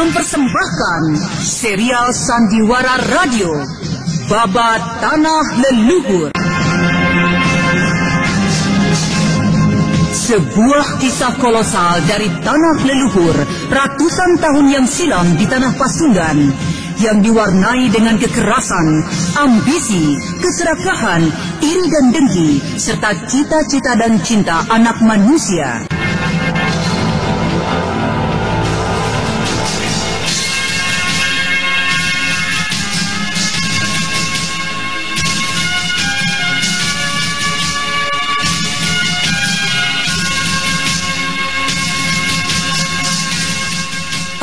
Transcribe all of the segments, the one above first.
mempersembahkan serial Sandiwara Radio Babat Tanah Leluhur. Sebuah kisah kolosal dari tanah leluhur ratusan tahun yang silam di tanah Pasundan yang diwarnai dengan kekerasan, ambisi, keserakahan, iri dan dengki, serta cita-cita dan cinta anak manusia.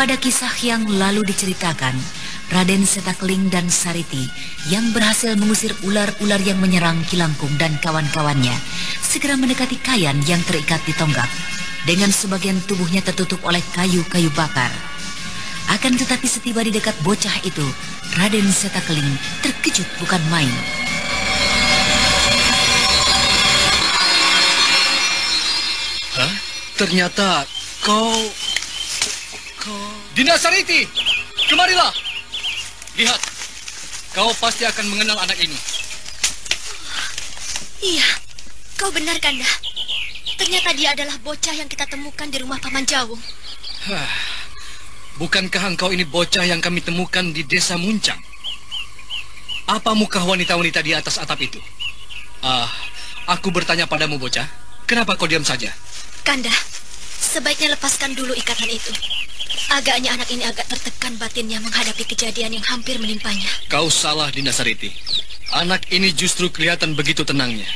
Pada kisah yang lalu diceritakan, Raden Setakling dan Sariti yang berhasil mengusir ular-ular yang menyerang Kilangkung dan kawan-kawannya segera mendekati Kayan yang terikat di tonggak dengan sebagian tubuhnya tertutup oleh kayu-kayu bakar. Akan tetapi setiba di dekat bocah itu, Raden Setakling terkejut bukan main. Hah? Ternyata kau... Dinda Sariti, kemarilah. Lihat, kau pasti akan mengenal anak ini. Iya, kau benar, Kanda. Ternyata dia adalah bocah yang kita temukan di rumah Paman Jawung. Bukankah engkau ini bocah yang kami temukan di desa Muncang? Apa muka wanita-wanita di atas atap itu? Aku bertanya padamu, bocah. Kenapa kau diam saja? Kanda, sebaiknya lepaskan dulu ikatan itu. Agaknya anak ini agak tertekan batinnya menghadapi kejadian yang hampir menimpanya. Kau salah, Dinda Sariti. Anak ini justru kelihatan begitu tenangnya.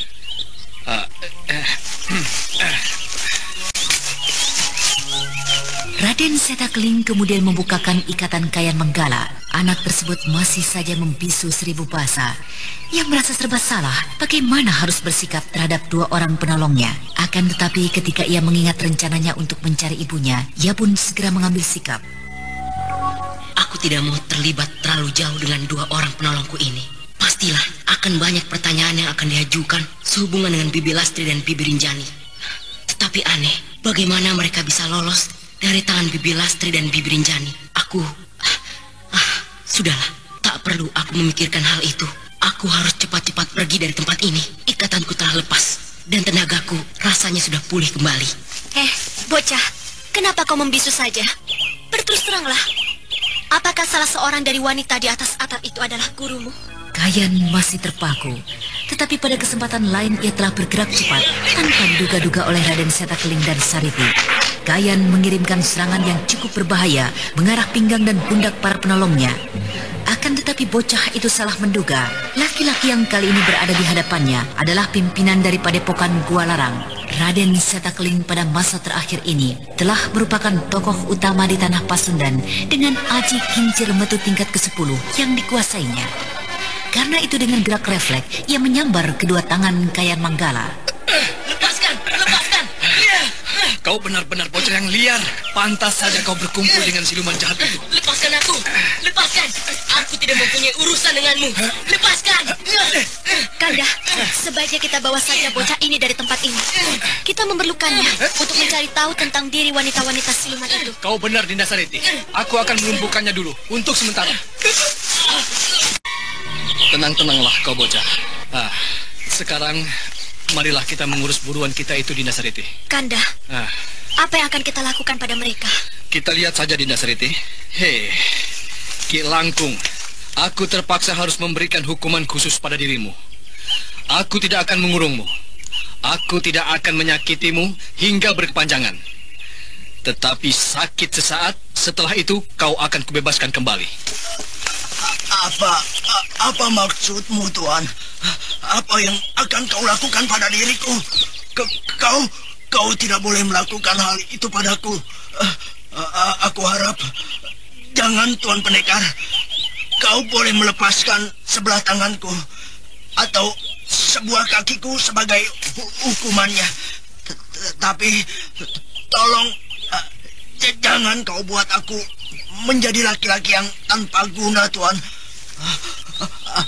Raden Setakling kemudian membukakan ikatan Kayan Menggala. Anak tersebut masih saja membisu seribu bahasa. Yang merasa serba salah bagaimana harus bersikap terhadap dua orang penolongnya. Akan tetapi ketika ia mengingat rencananya untuk mencari ibunya, ia pun segera mengambil sikap. Aku tidak mau terlibat terlalu jauh dengan dua orang penolongku ini. Pastilah akan banyak pertanyaan yang akan diajukan sehubungan dengan Bibi Lastri dan Bibi Rinjani. Tetapi aneh, bagaimana mereka bisa lolos dari tangan Bibi Lastri dan Bibi Rinjani? Sudahlah, tak perlu aku memikirkan hal itu. Aku harus cepat-cepat pergi dari tempat ini. Ikatanku telah lepas dan tenagaku rasanya sudah pulih kembali. Bocah, kenapa kau membisu saja? Berterus teranglah. Apakah salah seorang dari wanita di atas atap itu adalah gurumu? Kayan masih terpaku, tetapi pada kesempatan lain ia telah bergerak cepat tanpa diduga-duga oleh Raden Setakling dan Sariti. Kayan mengirimkan serangan yang cukup berbahaya mengarah pinggang dan pundak para penolongnya. Akan tetapi bocah itu salah menduga. Laki-laki yang kali ini berada di hadapannya adalah pimpinan dari Padepokan Gua Larang. Raden Setakling pada masa terakhir ini telah merupakan tokoh utama di tanah Pasundan dengan aji kincir metu tingkat ke-10 yang dikuasainya. Karena itu dengan gerak refleks ia menyambar kedua tangan Kayan Manggala. Lepaskan! Kau benar-benar bocah yang liar. Pantas saja kau berkumpul dengan siluman jahat itu. Lepaskan aku! Lepaskan! Aku tidak mempunyai urusan denganmu. Lepaskan! Kanda, sebaiknya kita bawa saja bocah ini dari tempat ini. Kita memerlukannya untuk mencari tahu tentang diri wanita-wanita siluman itu. Kau benar, Dinda Sariti. Aku akan melumpuhkannya dulu untuk sementara. Tenang-tenanglah kau bocah. Sekarang marilah kita mengurus buruan kita itu, Dinda Sariti. Kanda, apa yang akan kita lakukan pada mereka? Kita lihat saja, Dinda Sariti. Kilangkung, aku terpaksa harus memberikan hukuman khusus pada dirimu. Aku tidak akan mengurungmu. Aku tidak akan menyakitimu hingga berkepanjangan. Tetapi sakit sesaat, setelah itu kau akan kubebaskan kembali. Apa maksudmu, Tuan? Apa yang akan kau lakukan pada diriku? Kau tidak boleh melakukan hal itu padaku. Aku harap jangan, Tuan Pendekar. Kau boleh melepaskan sebelah tanganku atau sebuah kakiku sebagai hukumannya. Tapi tolong jangan kau buat aku menjadi laki-laki yang tanpa guna, Tuan.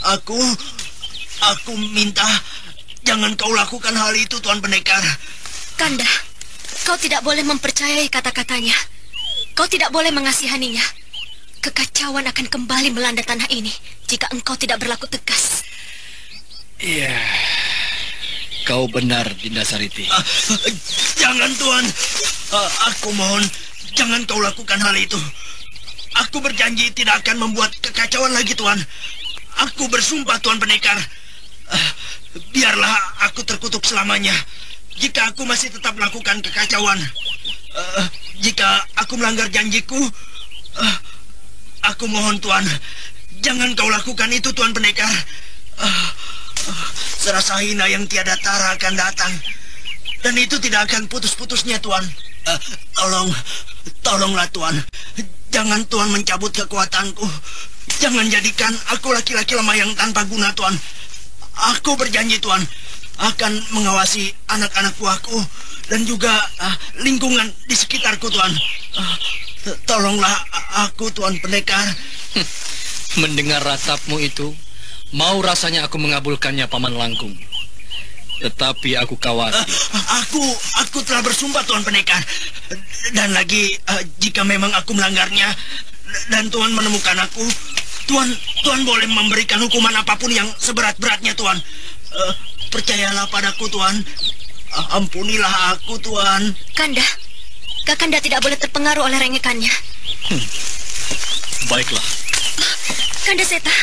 Aku minta jangan kau lakukan hal itu, Tuan Pendekar. Kanda, kau tidak boleh mempercayai kata-katanya. Kau tidak boleh mengasihaninya. Kekacauan akan kembali melanda tanah ini jika engkau tidak berlaku tegas. Iya, kau benar, Dinda Sariti. Jangan, Tuan. Aku mohon, jangan kau lakukan hal itu. Aku berjanji tidak akan membuat kekacauan lagi, Tuan. Aku bersumpah, Tuan Pendekar. Biarlah aku terkutuk selamanya jika aku masih tetap melakukan kekacauan. Jika aku melanggar janjiku, aku mohon, Tuan, jangan kau lakukan itu, Tuan Pendekar. Serasa hina yang tiada tara akan datang, dan itu tidak akan putus-putusnya, Tuan. Tolonglah, Tuan. Jangan Tuan mencabut kekuatanku. Jangan jadikan aku laki-laki lemah yang tanpa guna, Tuan. Aku berjanji, Tuan, akan mengawasi anak-anak buahku dan juga lingkungan di sekitarku, Tuan. Tolonglah aku, Tuan Pendekar. Mendengar ratapmu itu, mau rasanya aku mengabulkannya, Paman Langkung. Tetapi aku khawatir. Aku telah bersumpah, Tuan Pendekar. Dan lagi, jika memang aku melanggarnya dan Tuan menemukan aku, Tuan boleh memberikan hukuman apapun yang seberat-beratnya, Tuan. Percayalah padaku, Tuan. Ampunilah aku, Tuan. Kanda, Kakanda tidak boleh terpengaruh oleh rengekannya. Baiklah. Kanda Seta.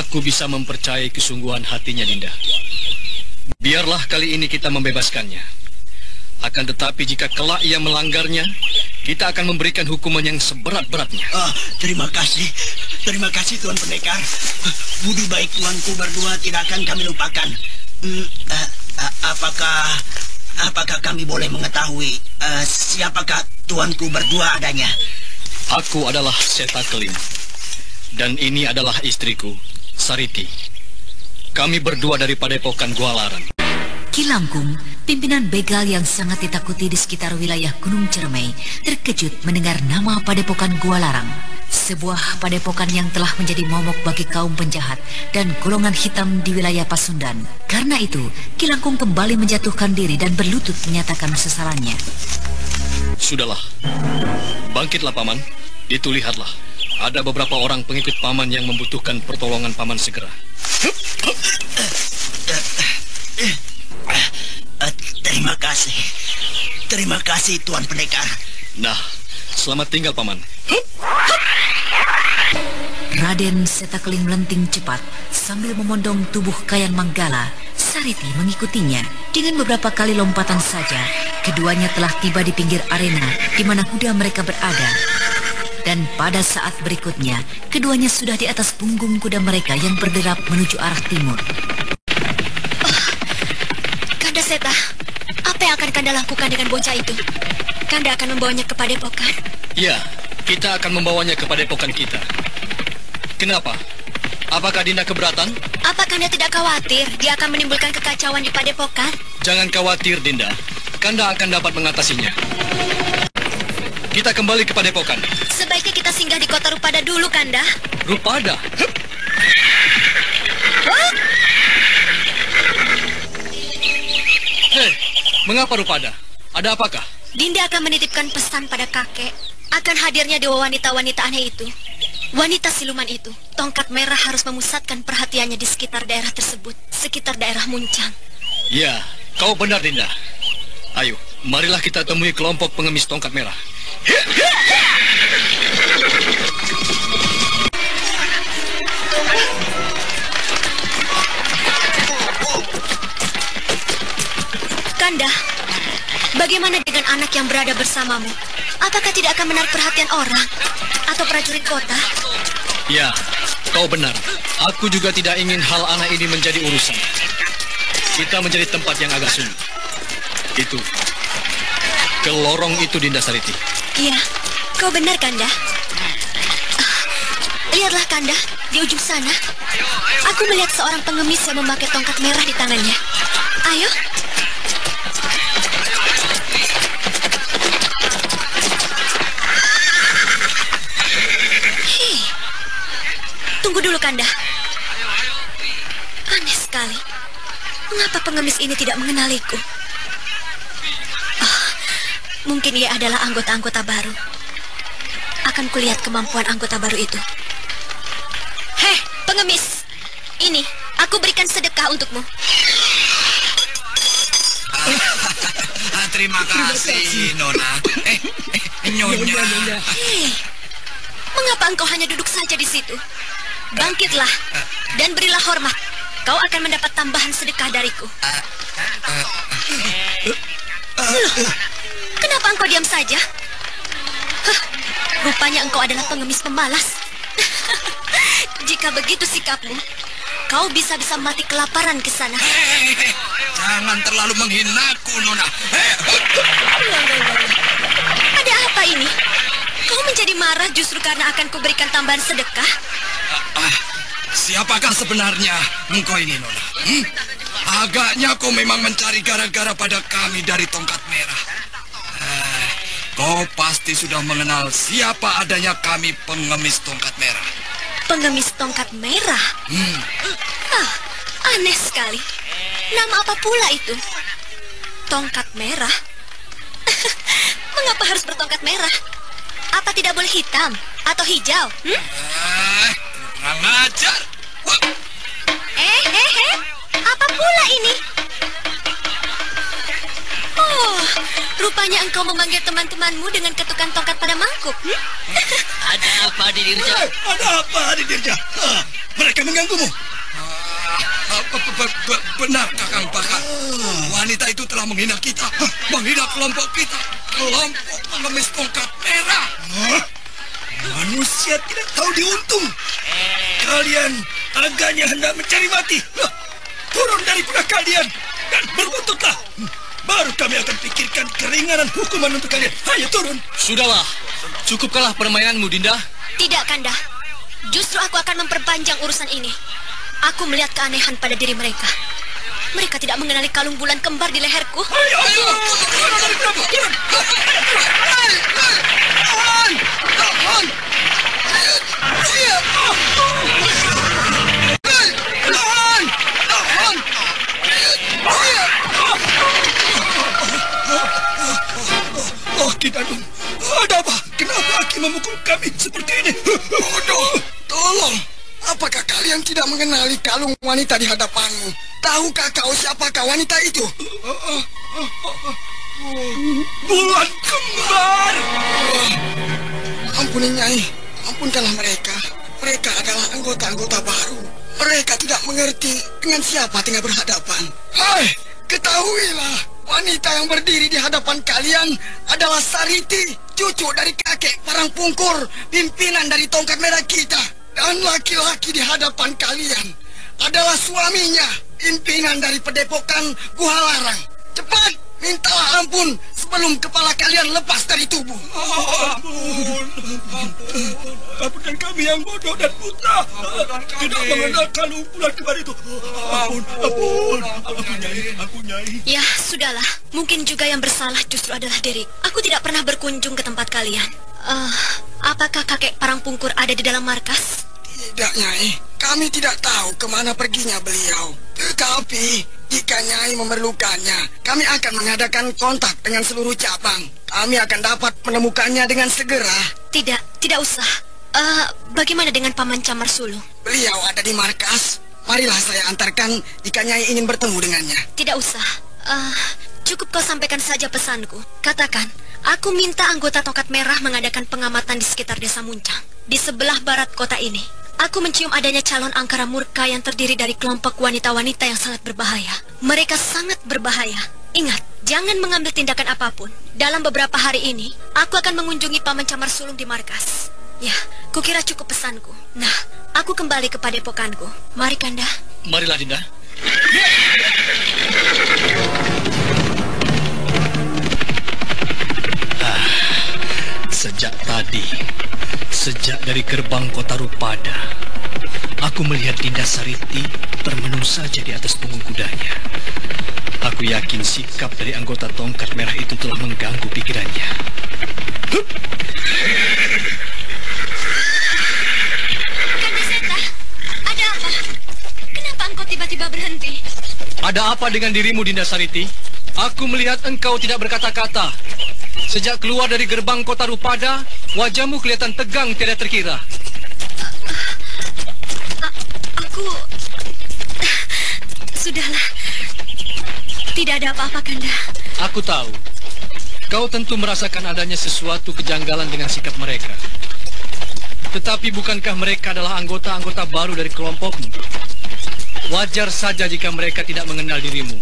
Aku bisa mempercayai kesungguhan hatinya, Dinda. Biarlah kali ini kita membebaskannya. Akan tetapi jika kelak ia melanggarnya, kita akan memberikan hukuman yang seberat-beratnya. Terima kasih Tuan Pendekar. Budi baik tuanku berdua tidak akan kami lupakan. Apakah kami boleh mengetahui siapakah tuanku berdua adanya? Aku adalah Seta Keling, dan ini adalah istriku, Sariti. Kami berdua dari Padepokan Gua Larang. Ki Langkung, pimpinan begal yang sangat ditakuti di sekitar wilayah Gunung Ciremai, terkejut mendengar nama Padepokan Gua Larang. Sebuah padepokan yang telah menjadi momok bagi kaum penjahat dan golongan hitam di wilayah Pasundan. Karena itu, Ki Langkung kembali menjatuhkan diri dan berlutut menyatakan sesalannya. Sudahlah, bangkitlah, Paman. Itu lihatlah, ada beberapa orang pengikut Paman yang membutuhkan pertolongan Paman segera. Terima kasih Tuan Pendekar. Nah, selamat tinggal, Paman. Raden Seta Keling melenting cepat sambil memondong tubuh Kayan Manggala. Sariti mengikutinya. Dengan beberapa kali lompatan saja, keduanya telah tiba di pinggir arena di mana kuda mereka berada. Dan pada saat berikutnya, keduanya sudah di atas punggung kuda mereka yang berderap menuju arah timur. Kanda Seta, apa yang akan Kanda lakukan dengan bocah itu? Kanda akan membawanya ke Padepokan? Ya, kita akan membawanya ke Padepokan kita. Kenapa? Apakah Dinda keberatan? Apa Kanda tidak khawatir dia akan menimbulkan kekacauan di Padepokan? Jangan khawatir, Dinda. Kanda akan dapat mengatasinya. Kita kembali ke Padepokan. Sebaiknya kita singgah di kota Rupada dulu, Kanda. Rupada? Hei, mengapa Rupada? Ada apakah? Dinda akan menitipkan pesan pada kakek akan hadirnya dewa wanita-wanita aneh itu. Wanita siluman itu, tongkat merah harus memusatkan perhatiannya di sekitar daerah tersebut, sekitar daerah Muncang. Ya, kau benar, Dinda. Ayo, marilah kita temui kelompok pengemis tongkat merah. Kanda, bagaimana dengan anak yang berada bersamamu? Apakah tidak akan menarik perhatian orang atau prajurit kota? Ya, kau benar. Aku juga tidak ingin hal anak ini menjadi urusan. Kita menjadi tempat yang agak sunyi. Itu, ke lorong itu, Dinda Sariti. Iya, kau benar, Kanda. Lihatlah, Kanda, di ujung sana. Aku melihat seorang pengemis yang memakai tongkat merah di tangannya. Ayo. Hei, tunggu dulu, Kanda. Aneh sekali. Mengapa pengemis ini tidak mengenaliku? Mungkin ia adalah anggota-anggota baru. akan kulihat kemampuan anggota baru itu. Heh, pengemis. Ini, aku berikan sedekah untukmu. Terima kasih, Nona. Nyonya. Hei, mengapa engkau hanya duduk saja di situ? Bangkitlah dan berilah hormat. Kau akan mendapat tambahan sedekah dariku. Loh, kenapa engkau diam saja? Rupanya engkau adalah pengemis pemalas. Jika begitu sikapmu, kau bisa-bisa mati kelaparan ke sana. Jangan terlalu menghinaku, Nona. Ada apa ini? Kau menjadi marah justru karena akan kuberikan tambahan sedekah? Siapakah sebenarnya engkau ini, Nona? Agaknya kau memang mencari gara-gara pada kami dari Tongkat Merah. Kau pasti sudah mengenal siapa adanya kami pengemis Tongkat Merah. Pengemis Tongkat Merah? Aneh sekali. Nama apa pula itu? Tongkat Merah? Mengapa harus bertongkat merah? Apa tidak boleh hitam atau hijau? Kurang ajar. Apa pula ini? Oh, rupanya engkau memanggil teman-temanmu dengan ketukan tongkat pada mangkuk. Ada apa di Dirja? Ada apa di Dirja? Mereka mengganggumu. Benar, Kakang Pakar. Wanita itu telah menghina kita, menghina kelompok kita, kelompok pengemis Tongkat Merah. Manusia tidak tahu diuntung. Kalian agaknya hendak mencari mati. Turun dari kuda kalian dan berbuntutlah. Baru kami akan pikirkan keringanan hukuman untuk kalian. Ayo turun. Sudahlah, cukupkanlah permainanmu, Dinda. Tidak, Kanda. Justru aku akan memperpanjang urusan ini. Aku melihat keanehan pada diri mereka. Mereka tidak mengenali kalung bulan kembar di leherku. Ayo. Oh, Kidanum. Ada apa? Kenapa Aki memukul kami seperti ini? Bodoh. Tolong. Apakah kalian tidak mengenali kalung wanita di hadapanmu? Tahukah kau siapakah wanita itu? Bulan kembar! Ampuni Nyai, ampunkanlah mereka. Mereka adalah anggota-anggota baru. Mereka tidak mengerti dengan siapa tengah berhadapan. Hai, ketahuilah, wanita yang berdiri di hadapan kalian adalah Sariti, cucu dari kakek Parangpungkur, pimpinan dari Tongkat Merah kita. Dan laki-laki di hadapan kalian adalah suaminya, pimpinan dari Padepokan Guhalarang. Cepat, mintalah ampun sebelum kepala kalian lepas dari tubuh. Ampunkan kami yang bodoh dan buta. Tidak mengenal kalung bulan kembar itu. Ampun, Nyai. Ya, sudahlah. Mungkin juga yang bersalah justru adalah Derik. Aku tidak pernah berkunjung ke tempat kalian. Apakah kakek Parangpungkur ada di dalam markas? Tidak, Nyai. Kami tidak tahu kemana perginya beliau. Tetapi jika Nyai memerlukannya, kami akan mengadakan kontak dengan seluruh cabang. Kami akan dapat menemukannya dengan segera. Tidak usah. Bagaimana dengan Paman Camar Sulung? Beliau ada di markas. Marilah saya antarkan jika Nyai ingin bertemu dengannya. Tidak usah. Cukup kau sampaikan saja pesanku. Katakan, aku minta anggota Tongkat Merah mengadakan pengamatan di sekitar desa Muncang. Di sebelah barat kota ini, aku mencium adanya calon angkara murka yang terdiri dari kelompok wanita-wanita yang sangat berbahaya. Mereka sangat berbahaya. Ingat, jangan mengambil tindakan apapun. Dalam beberapa hari ini, aku akan mengunjungi Paman Camar Sulung di markas. Ya, kukira cukup pesanku. Nah, aku kembali ke padepokanku. Mari, Kanda. Marilah, Dinda. Sejak dari gerbang kota Rupada, aku melihat Dinda Sariti termenung saja di atas punggung kudanya. Aku yakin sikap dari anggota Tongkat Merah itu telah mengganggu pikirannya. Kanda Seta, ada apa? Kenapa engkau tiba-tiba berhenti? Ada apa dengan dirimu, Dinda Sariti? Aku melihat engkau tidak berkata-kata. Sejak keluar dari gerbang kota Rupada, wajahmu kelihatan tegang tiada terkira. Aku... Sudahlah. Tidak ada apa-apa, Kanda. Aku tahu. Kau tentu merasakan adanya sesuatu kejanggalan dengan sikap mereka. Tetapi bukankah mereka adalah anggota-anggota baru dari kelompokmu? Wajar saja jika mereka tidak mengenal dirimu.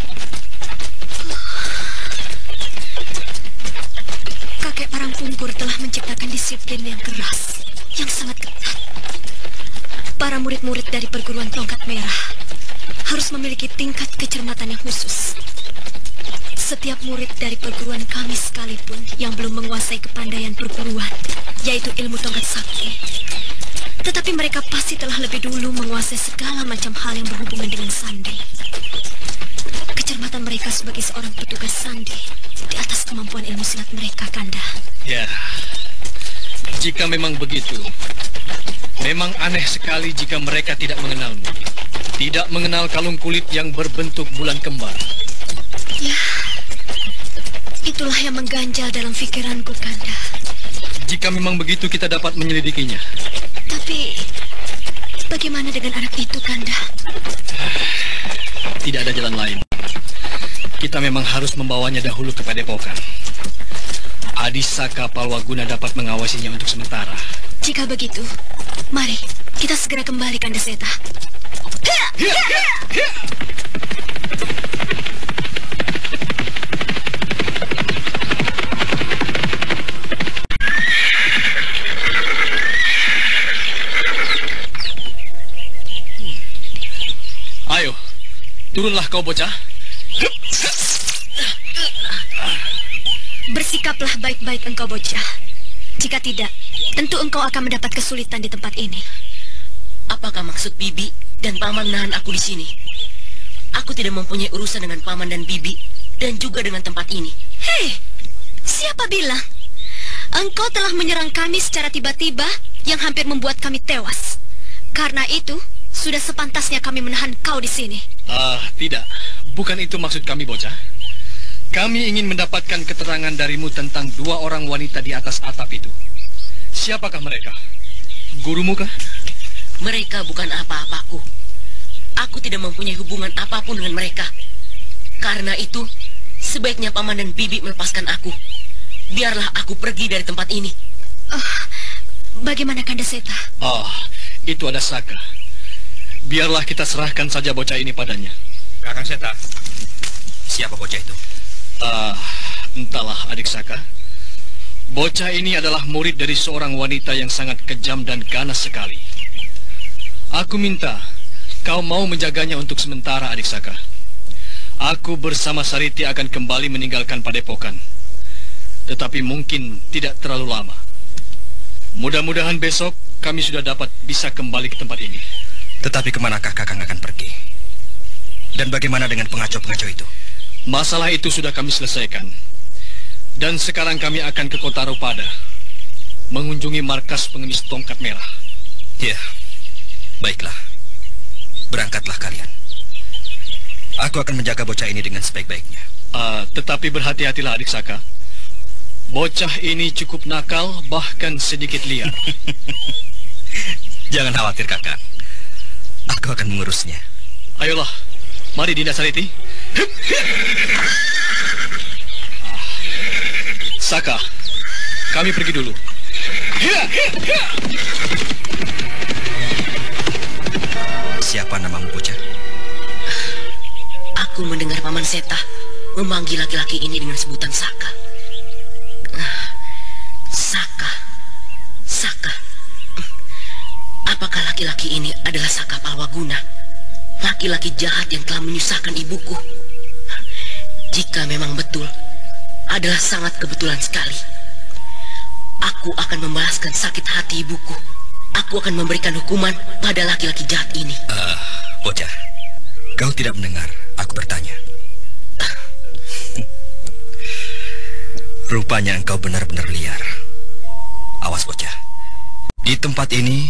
Kakek Parangpungkur telah menciptakan disiplin yang keras, yang sangat ketat. Para murid-murid dari perguruan Tongkat Merah harus memiliki tingkat kecermatan yang khusus. Setiap murid dari perguruan kami sekalipun yang belum menguasai kepandaian perguruan, yaitu ilmu tongkat sakti, tetapi mereka pasti telah lebih dulu menguasai segala macam hal yang berhubungan dengan sandi. Kecermatan mereka sebagai seorang petugas sandi di atas kemampuan ilmu silat mereka, Kanda. Ya, jika memang begitu, memang aneh sekali jika mereka tidak mengenalmu. Tidak mengenal kalung kulit yang berbentuk bulan kembar. Ya, itulah yang mengganjal dalam pikiranku, Kanda. Jika memang begitu, kita dapat menyelidikinya. Tapi, bagaimana dengan anak itu, Kanda? Tidak ada jalan lain. Kita memang harus membawanya dahulu ke Padepokan. Adisaka Palwaguna dapat mengawasinya untuk sementara. Jika begitu, mari kita segera kembali, Kanda Seta. Ayo, turunlah kau bocah. Bersikaplah baik-baik engkau bocah. Jika tidak, tentu engkau akan mendapat kesulitan di tempat ini. Apakah maksud Bibi dan Paman menahan aku di sini? Aku tidak mempunyai urusan dengan Paman dan Bibi dan juga dengan tempat ini. Hei, siapa bilang? Engkau telah menyerang kami secara tiba-tiba yang hampir membuat kami tewas. Karena itu, sudah sepantasnya kami menahan kau di sini. Tidak. Bukan itu maksud kami, bocah. Kami ingin mendapatkan keterangan darimu tentang dua orang wanita di atas atap itu. Siapakah mereka? Gurumu kah? Mereka bukan apa-apaku. Aku tidak mempunyai hubungan apapun dengan mereka. Karena itu, sebaiknya Paman dan Bibi melepaskan aku. Biarlah aku pergi dari tempat ini. Bagaimana, Kanda Seta? Itu ada Saka. Biarlah kita serahkan saja bocah ini padanya. Kakang Seta, siapa bocah itu? Entahlah, adik Saka. Bocah ini adalah murid dari seorang wanita yang sangat kejam dan ganas sekali. Aku minta kau mau menjaganya untuk sementara, adik Saka. Aku bersama Sariti akan kembali meninggalkan Padepokan. Tetapi mungkin tidak terlalu lama. Mudah-mudahan besok kami sudah dapat bisa kembali ke tempat ini. Tetapi kemanakah Kakang akan pergi? Dan bagaimana dengan pengacau-pengacau itu? Masalah itu sudah kami selesaikan. Dan sekarang kami akan ke kota Rupada, mengunjungi markas pengemis Tongkat Merah. Ya, baiklah. Berangkatlah kalian. Aku akan menjaga bocah ini dengan sebaik-baiknya. Tetapi berhati-hatilah, adik Saka. Bocah ini cukup nakal, bahkan sedikit liar. Jangan khawatir, Kakang. Aku akan mengurusnya. Ayolah, mari Dinda Sariti. Saka, kami pergi dulu. Siapa namamu, bocah? Aku mendengar Paman Seta memanggil laki-laki ini dengan sebutan Saka. Saka. Apakah laki-laki ini adalah Saka Palwaguna? Laki-laki jahat yang telah menyusahkan ibuku. Jika memang betul, adalah sangat kebetulan sekali. Aku akan membalaskan sakit hati ibuku. Aku akan memberikan hukuman pada laki-laki jahat ini. Bocah, kau tidak mendengar aku bertanya. Rupanya engkau benar-benar liar. Awas, bocah. Di tempat ini,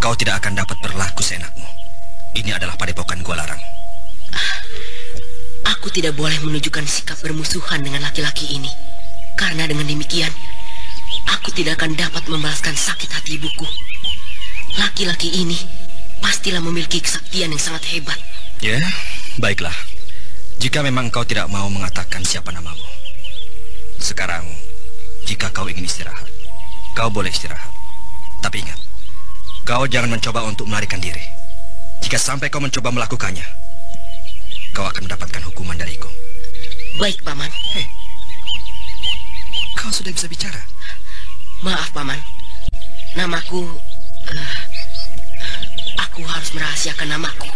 kau tidak akan dapat berlaku seenakmu. Ini adalah Padepokan Gua Larang. Aku tidak boleh menunjukkan sikap bermusuhan dengan laki-laki ini. Karena Karena dengan demikian, aku tidak akan dapat membalaskan sakit hati ibuku. Laki-laki ini pastilah memiliki kesaktian yang sangat hebat. Ya, baiklah. Jika memang kau tidak mau mengatakan siapa namamu. Sekarang, jika kau ingin istirahat, kau boleh istirahat. Tapi ingat, kau jangan mencoba untuk melarikan diri. Jika sampai kau mencoba melakukannya, kau akan mendapatkan hukuman dariku. Baik, Paman. Hei, kau sudah bisa bicara. Maaf, Paman. Namaku... aku harus merahasiakan namaku.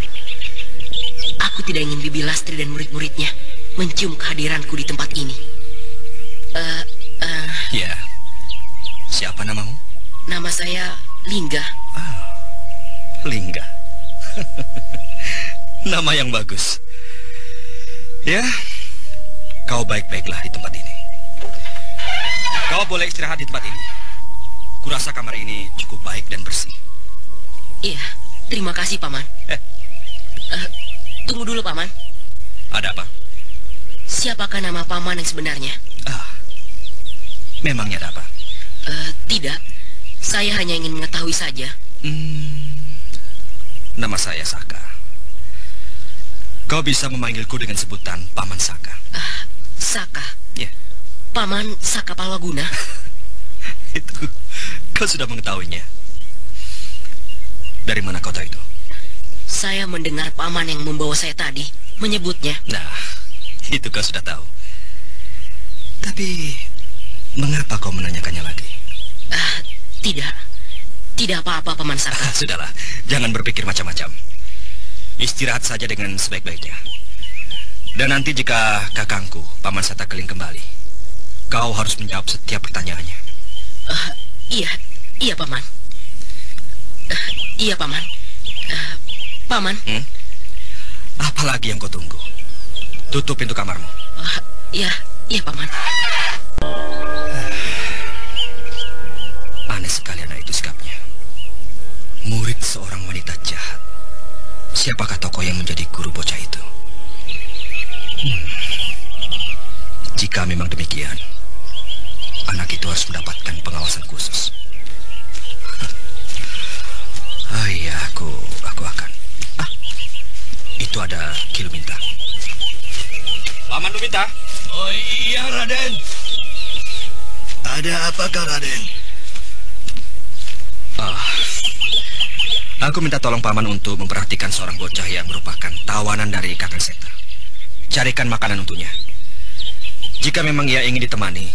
Aku tidak ingin Bibi Lastri dan murid-muridnya mencium kehadiranku di tempat ini. Ya, siapa namamu? Nama saya Lingga. Lingga. Nama yang bagus. Ya, kau baik-baiklah di tempat ini. Kau boleh istirahat di tempat ini. Kurasa kamar ini cukup baik dan bersih. Iya, terima kasih, Paman. Tunggu dulu, Paman. Ada apa? Siapakah nama Paman yang sebenarnya? Memangnya ada apa? Tidak. Saya hanya ingin mengetahui saja. Nama saya Saka. Kau bisa memanggilku dengan sebutan Paman Saka. Saka? Ya. Paman Saka Palwaguna? Itu, kau sudah mengetahuinya. Dari mana kau tahu itu? Saya mendengar Paman yang membawa saya tadi menyebutnya. Nah, itu kau sudah tahu. Tapi, mengapa kau menanyakannya lagi? Tidak. Tidak apa-apa, Paman Saka. Sudahlah, jangan berpikir macam-macam. Istirahat saja dengan sebaik-baiknya. Dan nanti jika kakangku, Paman Satakeling kembali, kau harus menjawab setiap pertanyaannya. Iya, Paman. Iya, Paman. Paman. Apalagi yang kau tunggu? Tutup pintu kamarmu. Iya, Paman. Aneh sekali anak itu sikapnya. Murid seorang wanita jahat. Siapakah tokoh yang menjadi guru bocah itu? Jika memang demikian, anak itu harus mendapatkan pengawasan khusus. Iya, aku akan. Itu ada Ki Luminta. Paman Luminta. Oh iya, Raden. Ada apakah, Raden? Aku minta tolong Paman untuk memperhatikan seorang bocah yang merupakan tawanan dari Kakang Seta. Carikan makanan untuknya. Jika memang ia ingin ditemani,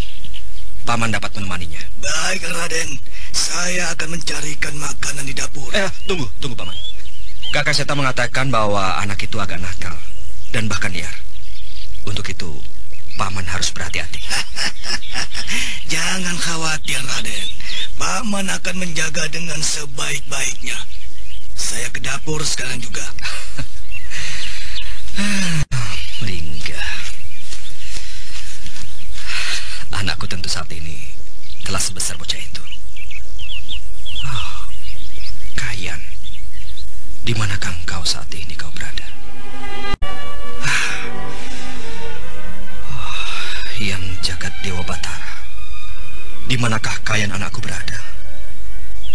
Paman dapat menemaninya. Baik, Raden. Saya akan mencarikan makanan di dapur. Tunggu, Paman. Kakang Seta mengatakan bahwa anak itu agak nakal dan bahkan liar. Untuk itu, Paman harus berhati-hati. Jangan khawatir, Raden. Paman akan menjaga dengan sebaik-baiknya. Saya ke dapur sekarang juga. Lingga. Anakku tentu saat ini telah sebesar bocah itu. Kayan, di manakah engkau saat ini kau berada? Yang jagat Dewa Batara, di manakah Kayan anakku berada?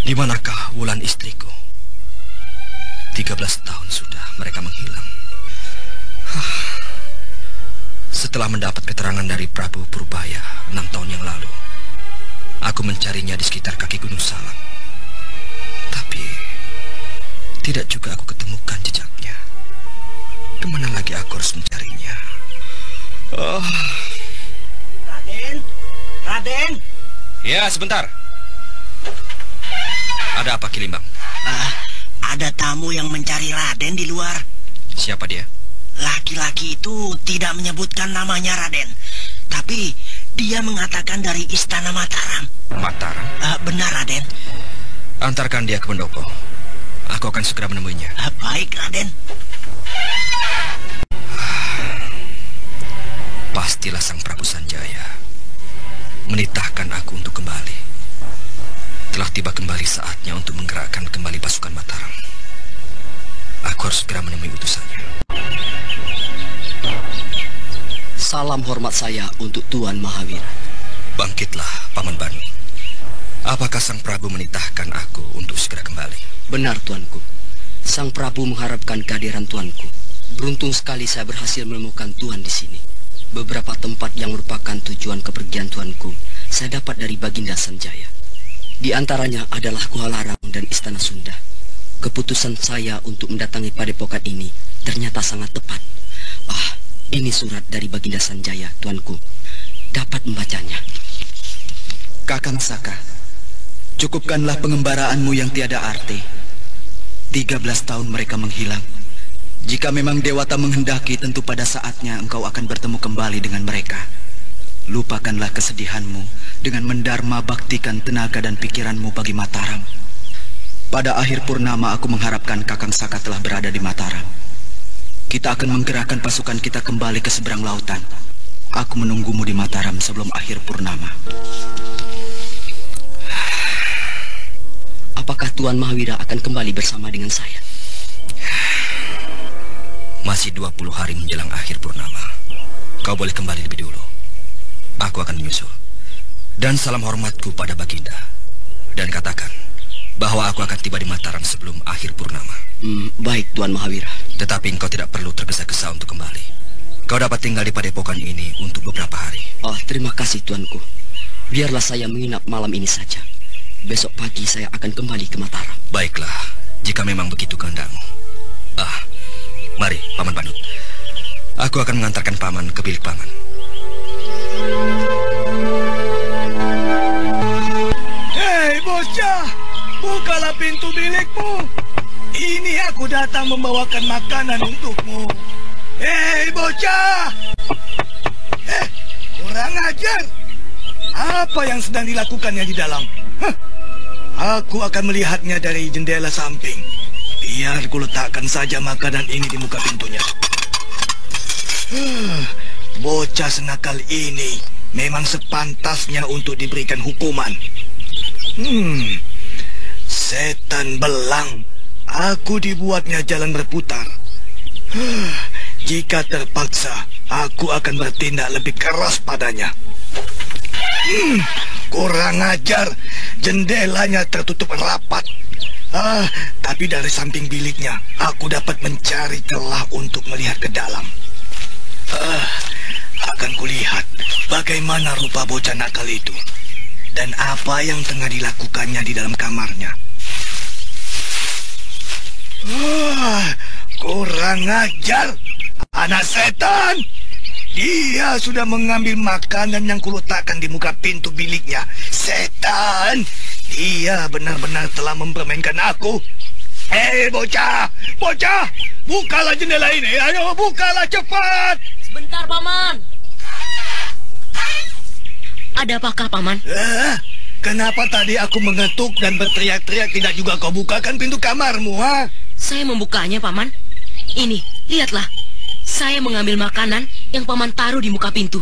Di manakah Wulan istriku? 13 tahun sudah mereka menghilang. Setelah mendapat keterangan dari Prabu Purbaya 6 tahun yang lalu, aku mencarinya di sekitar kaki Gunung Salak. Tapi tidak juga aku ketemukan jejaknya. Kemana lagi aku harus mencarinya? Raden. Ya, sebentar. Ada apa, Ki Limbang? Ada tamu yang mencari Raden di luar. Siapa dia? Laki-laki itu tidak menyebutkan namanya, Raden. Tapi dia mengatakan dari Istana Mataram. Mataram? Benar, Raden. Antarkan dia ke pendopo. Aku akan segera menemuinya. Baik, Raden. Pastilah Sang Prabu Sanjaya menitahkan aku untuk kembali. Telah tiba kembali saatnya untuk menggerakkan kembali pasukan Mataram. Aku harus segera menemui utusannya. Salam hormat saya untuk Tuan Mahawira. Bangkitlah, Paman Banu. Apakah Sang Prabu menitahkan aku untuk segera kembali? Benar, Tuanku. Sang Prabu mengharapkan kehadiran Tuanku. Beruntung sekali saya berhasil menemukan Tuan di sini. Beberapa tempat yang merupakan tujuan kepergian Tuanku saya dapat dari Baginda Sanjaya. Di antaranya adalah Gua Larang dan Istana Sunda. Keputusan saya untuk mendatangi padepokan ini ternyata sangat tepat. Ini surat dari Baginda Sanjaya, Tuanku. Dapat membacanya. Kakang Saka, cukupkanlah pengembaraanmu yang tiada arti. 13 tahun mereka menghilang. Jika memang Dewata menghendaki, tentu pada saatnya engkau akan bertemu kembali dengan mereka. Lupakanlah kesedihanmu dengan mendharma baktikan tenaga dan pikiranmu bagi Mataram. Pada akhir purnama aku mengharapkan Kakang Saka telah berada di Mataram. Kita akan menggerakkan pasukan kita kembali ke seberang lautan. Aku menunggumu di Mataram sebelum akhir purnama. Apakah Tuan Mahawira akan kembali bersama dengan saya? Masih 20 hari menjelang akhir purnama. Kau boleh kembali lebih dulu. Aku akan menyusul. Dan salam hormatku pada Baginda. Dan katakan bahwa aku akan tiba di Mataram sebelum akhir purnama. Baik, Tuan Mahawira. Tetapi engkau tidak perlu tergesa-gesa untuk kembali. Kau dapat tinggal di padepokan ini untuk beberapa hari. Terima kasih, Tuanku. Biarlah saya menginap malam ini saja. Besok pagi saya akan kembali ke Mataram. Baiklah, jika memang begitu kehendakmu. Mari, Paman Banut. Aku akan mengantarkan Paman ke bilik Paman. Hei, bocah! Bukalah pintu bilikmu. Ini aku datang membawakan makanan untukmu. Hei, bocah! Kurang ajar. Apa yang sedang dilakukannya di dalam? Aku akan melihatnya dari jendela samping. Biar ku letakkan saja makanan ini di muka pintunya. Bocah senakal ini memang sepantasnya untuk diberikan hukuman. Setan belang. Aku dibuatnya jalan berputar. Jika terpaksa, aku akan bertindak lebih keras padanya. Kurang ajar. Jendelanya tertutup rapat. Tapi dari samping biliknya, aku dapat mencari celah untuk melihat ke dalam. Akan kulihat bagaimana rupa bocah nakal itu dan apa yang tengah dilakukannya di dalam kamarnya. Kurang ajar, anak setan. Dia sudah mengambil makanan yang kuletakkan di muka pintu biliknya. Setan, dia benar-benar telah mempermainkan aku. Hei, bocah, bocah, bukalah jendela ini. Ayo, bukalah cepat. Sebentar, Paman. Ada apakah, Paman? Kenapa tadi aku mengetuk dan berteriak-teriak tidak juga kau bukakan pintu kamarmu, ha? Saya membukanya, Paman. Ini, lihatlah. Saya mengambil makanan yang Paman taruh di muka pintu.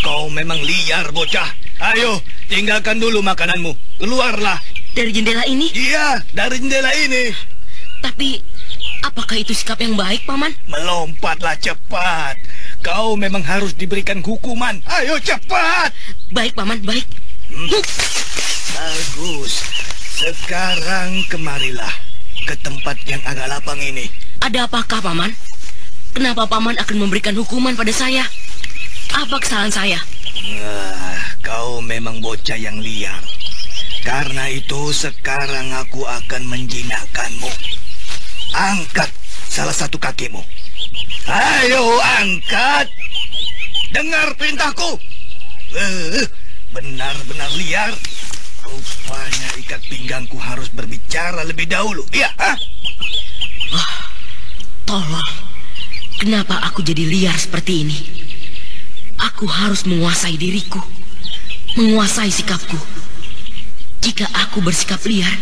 Kau memang liar, bocah. Ayo, tinggalkan dulu makananmu. Keluarlah. Dari jendela ini? Iya, dari jendela ini. Tapi, apakah itu sikap yang baik, Paman? Melompatlah cepat. Kau memang harus diberikan hukuman. Ayo, cepat. Baik, Paman, baik. Bagus. Sekarang kemarilah ke tempat yang agak lapang ini. Ada apakah, Paman? Kenapa Paman akan memberikan hukuman pada saya? Apa kesalahan saya? Kau memang bocah yang liar. Karena itu sekarang aku akan menjinakkanmu. Angkat salah satu kakimu. Ayo angkat. Dengar perintahku. Benar-benar liar. Rupanya ikat pinggangku harus berbicara lebih dahulu. Iya, Tolong. Kenapa aku jadi liar seperti ini? Aku harus menguasai diriku, menguasai sikapku. Jika aku bersikap liar,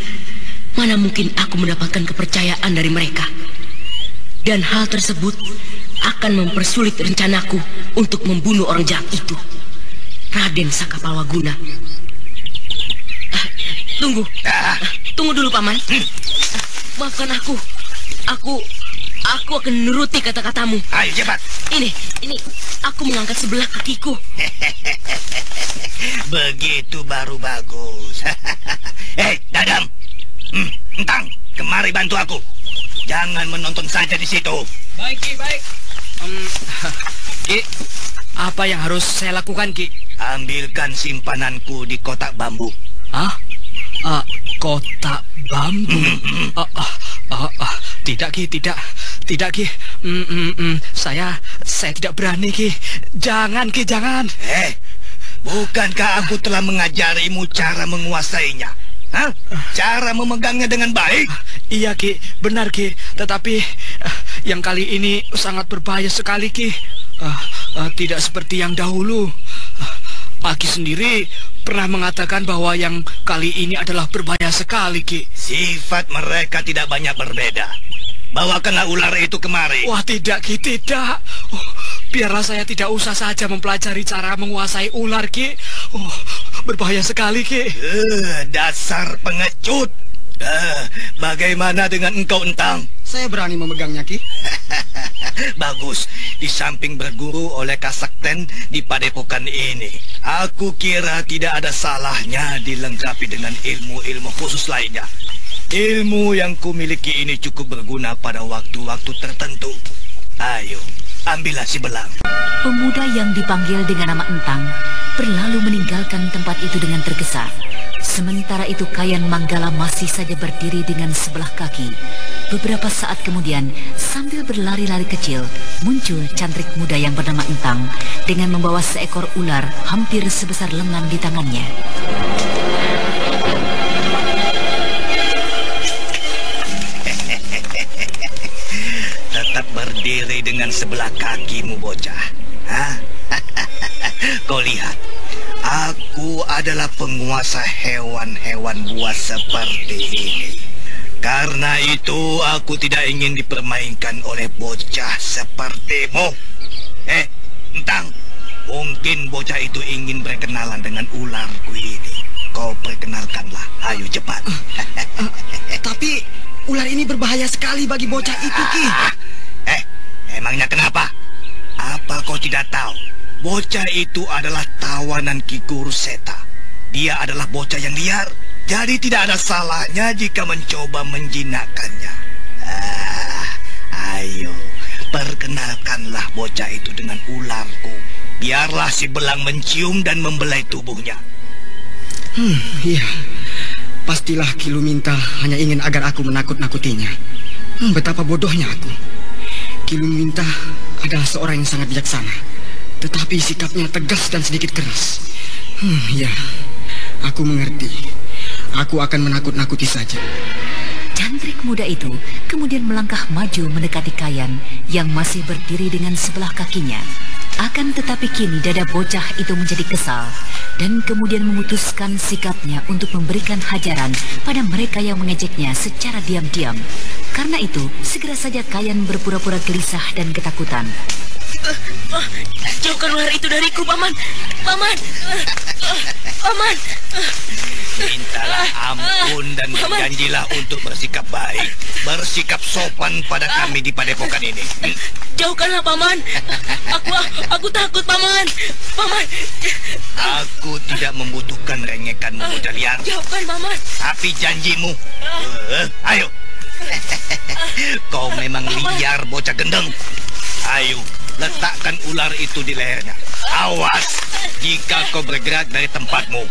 mana mungkin aku mendapatkan kepercayaan dari mereka. Dan hal tersebut akan mempersulit rencanaku untuk membunuh orang jahat itu, Raden Sakapalwaguna. Tunggu. Tunggu dulu, Paman. Maafkan aku. Aku akan menuruti kata-katamu. Ayo cepat. Ini, aku mengangkat sebelah kakiku. Begitu baru bagus. Hei, Dadam. Entang, kemari bantu aku. Jangan menonton saja di situ. Baik, Ki, baik. Ki, apa yang harus saya lakukan, Ki? Ambilkan simpananku di kotak bambu. Kotak bambu? Tidak, Ki, tidak, Ki. Saya tidak berani, Ki. Jangan, Ki, jangan. Bukankah aku telah mengajarimu cara menguasainya? Cara memegangnya dengan baik? Iya, Ki, benar, Ki. Tetapi yang kali ini sangat berbahaya sekali, Ki. Tidak seperti yang dahulu. Aki sendiri pernah mengatakan bahwa yang kali ini adalah berbahaya sekali, Ki. Sifat mereka tidak banyak berbeda. Bawakanlah ular itu kemari. Wah, tidak, Ki, tidak. Biarlah saya tidak usah saja mempelajari cara menguasai ular, Ki. Berbahaya sekali, Ki. Dasar pengecut. Bagaimana dengan engkau, Entang? Saya berani memegangnya, Ki. Bagus. Di samping berguru oleh Kasakten di padepokan ini, aku kira tidak ada salahnya dilengkapi dengan ilmu-ilmu khusus lainnya. Ilmu yang kumiliki ini cukup berguna pada waktu-waktu tertentu. Ayo, ambillah si belang. Pemuda yang dipanggil dengan nama Entang berlalu meninggalkan tempat itu dengan tergesa. Sementara itu Kayan Manggala masih saja berdiri dengan sebelah kaki. Beberapa saat kemudian, sambil berlari-lari kecil, muncul cantrik muda yang bernama Entang dengan membawa seekor ular hampir sebesar lengan di tangannya. Tetap berdiri dengan sebelah kakimu, bocah. Kau lihat, aku adalah penguasa hewan-hewan buas seperti ini. Karena itu aku tidak ingin dipermainkan oleh bocah sepertimu. Entang, mungkin bocah itu ingin berkenalan dengan ularku ini. Kau perkenalkanlah, ayo cepat. Tapi ular ini berbahaya sekali bagi bocah itu, Ki. Emangnya kenapa? Apa kau tidak tahu? Bocah itu adalah tawanan Ki Guru Seta. Dia adalah bocah yang liar, jadi tidak ada salahnya jika mencoba menjinakkannya. Ayo, perkenalkanlah bocah itu dengan ularku. Biarlah si belang mencium dan membelai tubuhnya. Iya. Pastilah Ki Luminta hanya ingin agar aku menakut-nakutinya. Betapa bodohnya aku. Ki Luminta adalah seorang yang sangat bijaksana, tetapi sikapnya tegas dan sedikit keras. Ya, aku mengerti. Aku akan menakut-nakuti saja. Cantrik muda itu kemudian melangkah maju mendekati Kayan yang masih berdiri dengan sebelah kakinya. Akan tetapi kini dada bocah itu menjadi kesal dan kemudian memutuskan sikapnya untuk memberikan hajaran pada mereka yang mengejeknya secara diam-diam. Karena itu, segera saja Kayan berpura-pura gelisah dan ketakutan. Jauhkan ular itu dariku, Paman. Paman. Paman. Mintalah ampun dan berjanjilah untuk bersikap baik, bersikap sopan pada kami di padepokan ini. Jauhkanlah, Paman. Aku takut, Paman. Paman. Aku tidak membutuhkan rengekanmu, bocah liar. Jauhkan, Paman. Tapi janjimu. Ayo. Kau memang liar, bocah gendeng. Ayo, letakkan ular itu di lehernya. Awas, jika kau bergerak dari tempatmu,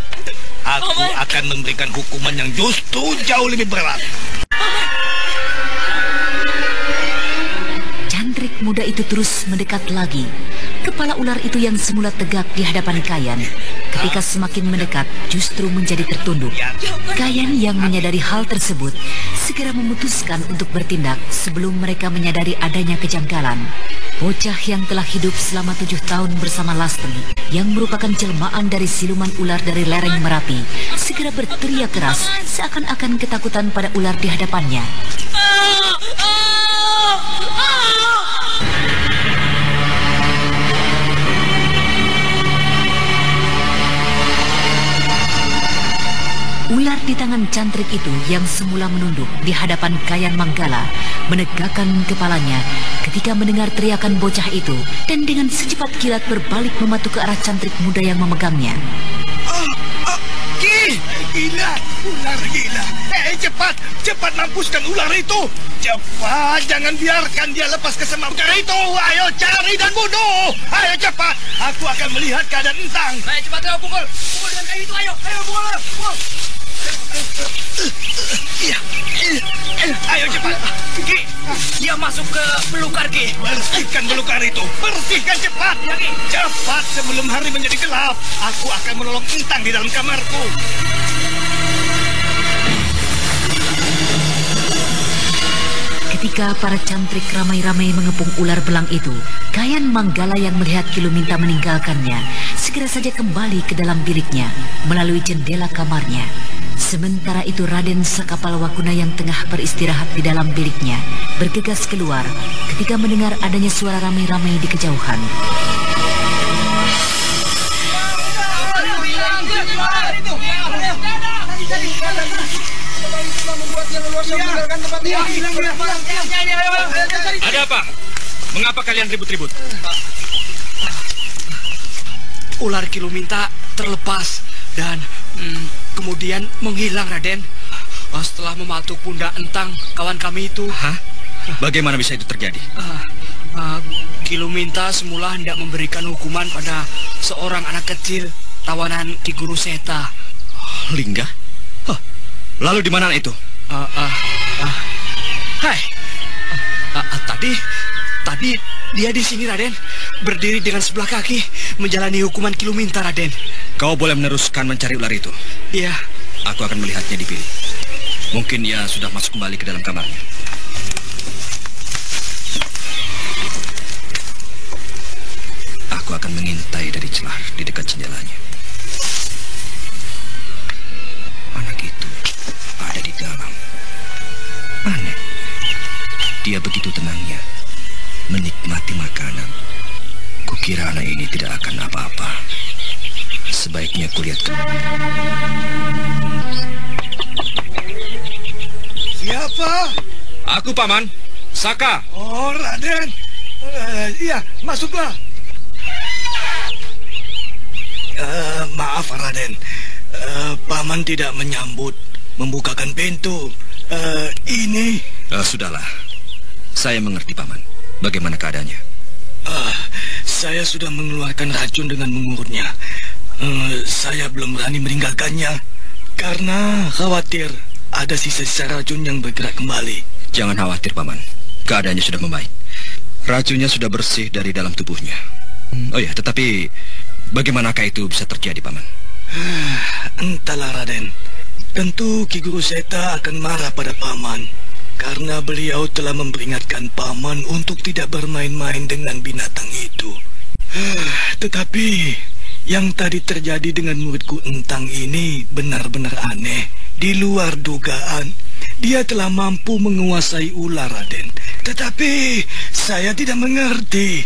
aku akan memberikan hukuman yang justru jauh lebih berat. Cantrik muda itu terus mendekat lagi. Kepala ular itu yang semula tegak di hadapan Kayan, ketika semakin mendekat justru menjadi tertunduk. Kayan yang menyadari hal tersebut segera memutuskan untuk bertindak sebelum mereka menyadari adanya kejanggalan. Bocah yang telah hidup selama 7 tahun bersama Lastri, yang merupakan jelmaan dari siluman ular dari lereng Merapi, segera berteriak keras seakan-akan ketakutan pada ular di hadapannya. Ular di tangan cantrik itu yang semula menunduk di hadapan Kayan Manggala menegakkan kepalanya ketika mendengar teriakan bocah itu dan dengan secepat kilat berbalik mematu ke arah cantrik muda yang memegangnya. gila. Ular gila. Cepat mampuskan ular itu. Cepat, jangan biarkan dia lepas kesemar ular itu. Ayo cari dan bunuh. Ayo cepat. Aku akan melihat keadaan Entang. Baik, cepat kau pukul. Pukul dengan kayu itu, ayo pukul. Ayo cepat. Ki, Dia masuk ke belukar, Ki. bersihkan belukar itu. Bersihkan cepat. Ya, Ki. Cepat sebelum hari menjadi gelap. Aku akan menolong Entang di dalam kamarku. Ketika para cantrik ramai-ramai mengepung ular belang itu, Kayan Manggala yang melihat Kiluminta meninggalkannya segera saja kembali ke dalam biliknya melalui jendela kamarnya. Sementara itu Raden Sakapalwakuna yang tengah beristirahat di dalam biliknya bergegas keluar ketika mendengar adanya suara ramai-ramai di kejauhan. Ada apa? Mengapa kalian ribut-ribut? Ular Kiluminta terlepas dan kemudian menghilang, Raden. Setelah mematuk pundak Entang, kawan kami itu. Hah? Bagaimana bisa itu terjadi? Kiluminta semula hendak memberikan hukuman pada seorang anak kecil tawanan Ki Guru Seta. Lingga? Lalu di mana itu? Tadi dia di sini, Raden, berdiri dengan sebelah kaki menjalani hukuman Kiluminta, Raden. Kau boleh meneruskan mencari ular itu. Iya. Aku akan melihatnya di bilik. Mungkin ia sudah masuk kembali ke dalam kamarnya. Aku akan mengintai dari celah di dekat jendelanya. Anak itu ada di dalam. Aneh. Dia begitu tenangnya menikmati makanan. Kukira anak ini tidak akan apa-apa. Sebaiknya kulihat kembali. Siapa? Aku, Paman. Saka. Oh, Raden. Iya, masuklah. Maaf, Raden. Paman tidak menyambut, membukakan pintu. Ini... Sudahlah. Saya mengerti, Paman. Bagaimana keadaannya? Saya sudah mengeluarkan racun dengan mengurutnya. Saya belum berani meninggalkannya karena khawatir ada sisa-sisa racun yang bergerak kembali. Jangan khawatir, Paman. Keadaannya sudah membaik. Racunnya sudah bersih dari dalam tubuhnya. Oh ya, tetapi bagaimanakah itu bisa terjadi, Paman? Entahlah, Raden. Tentu Ki Guru Seta akan marah pada Paman karena beliau telah memperingatkan Paman untuk tidak bermain-main dengan binatang itu. Tetapi yang tadi terjadi dengan muridku Entang ini benar-benar aneh. Di luar dugaan, dia telah mampu menguasai ular, Raden. Tetapi saya tidak mengerti.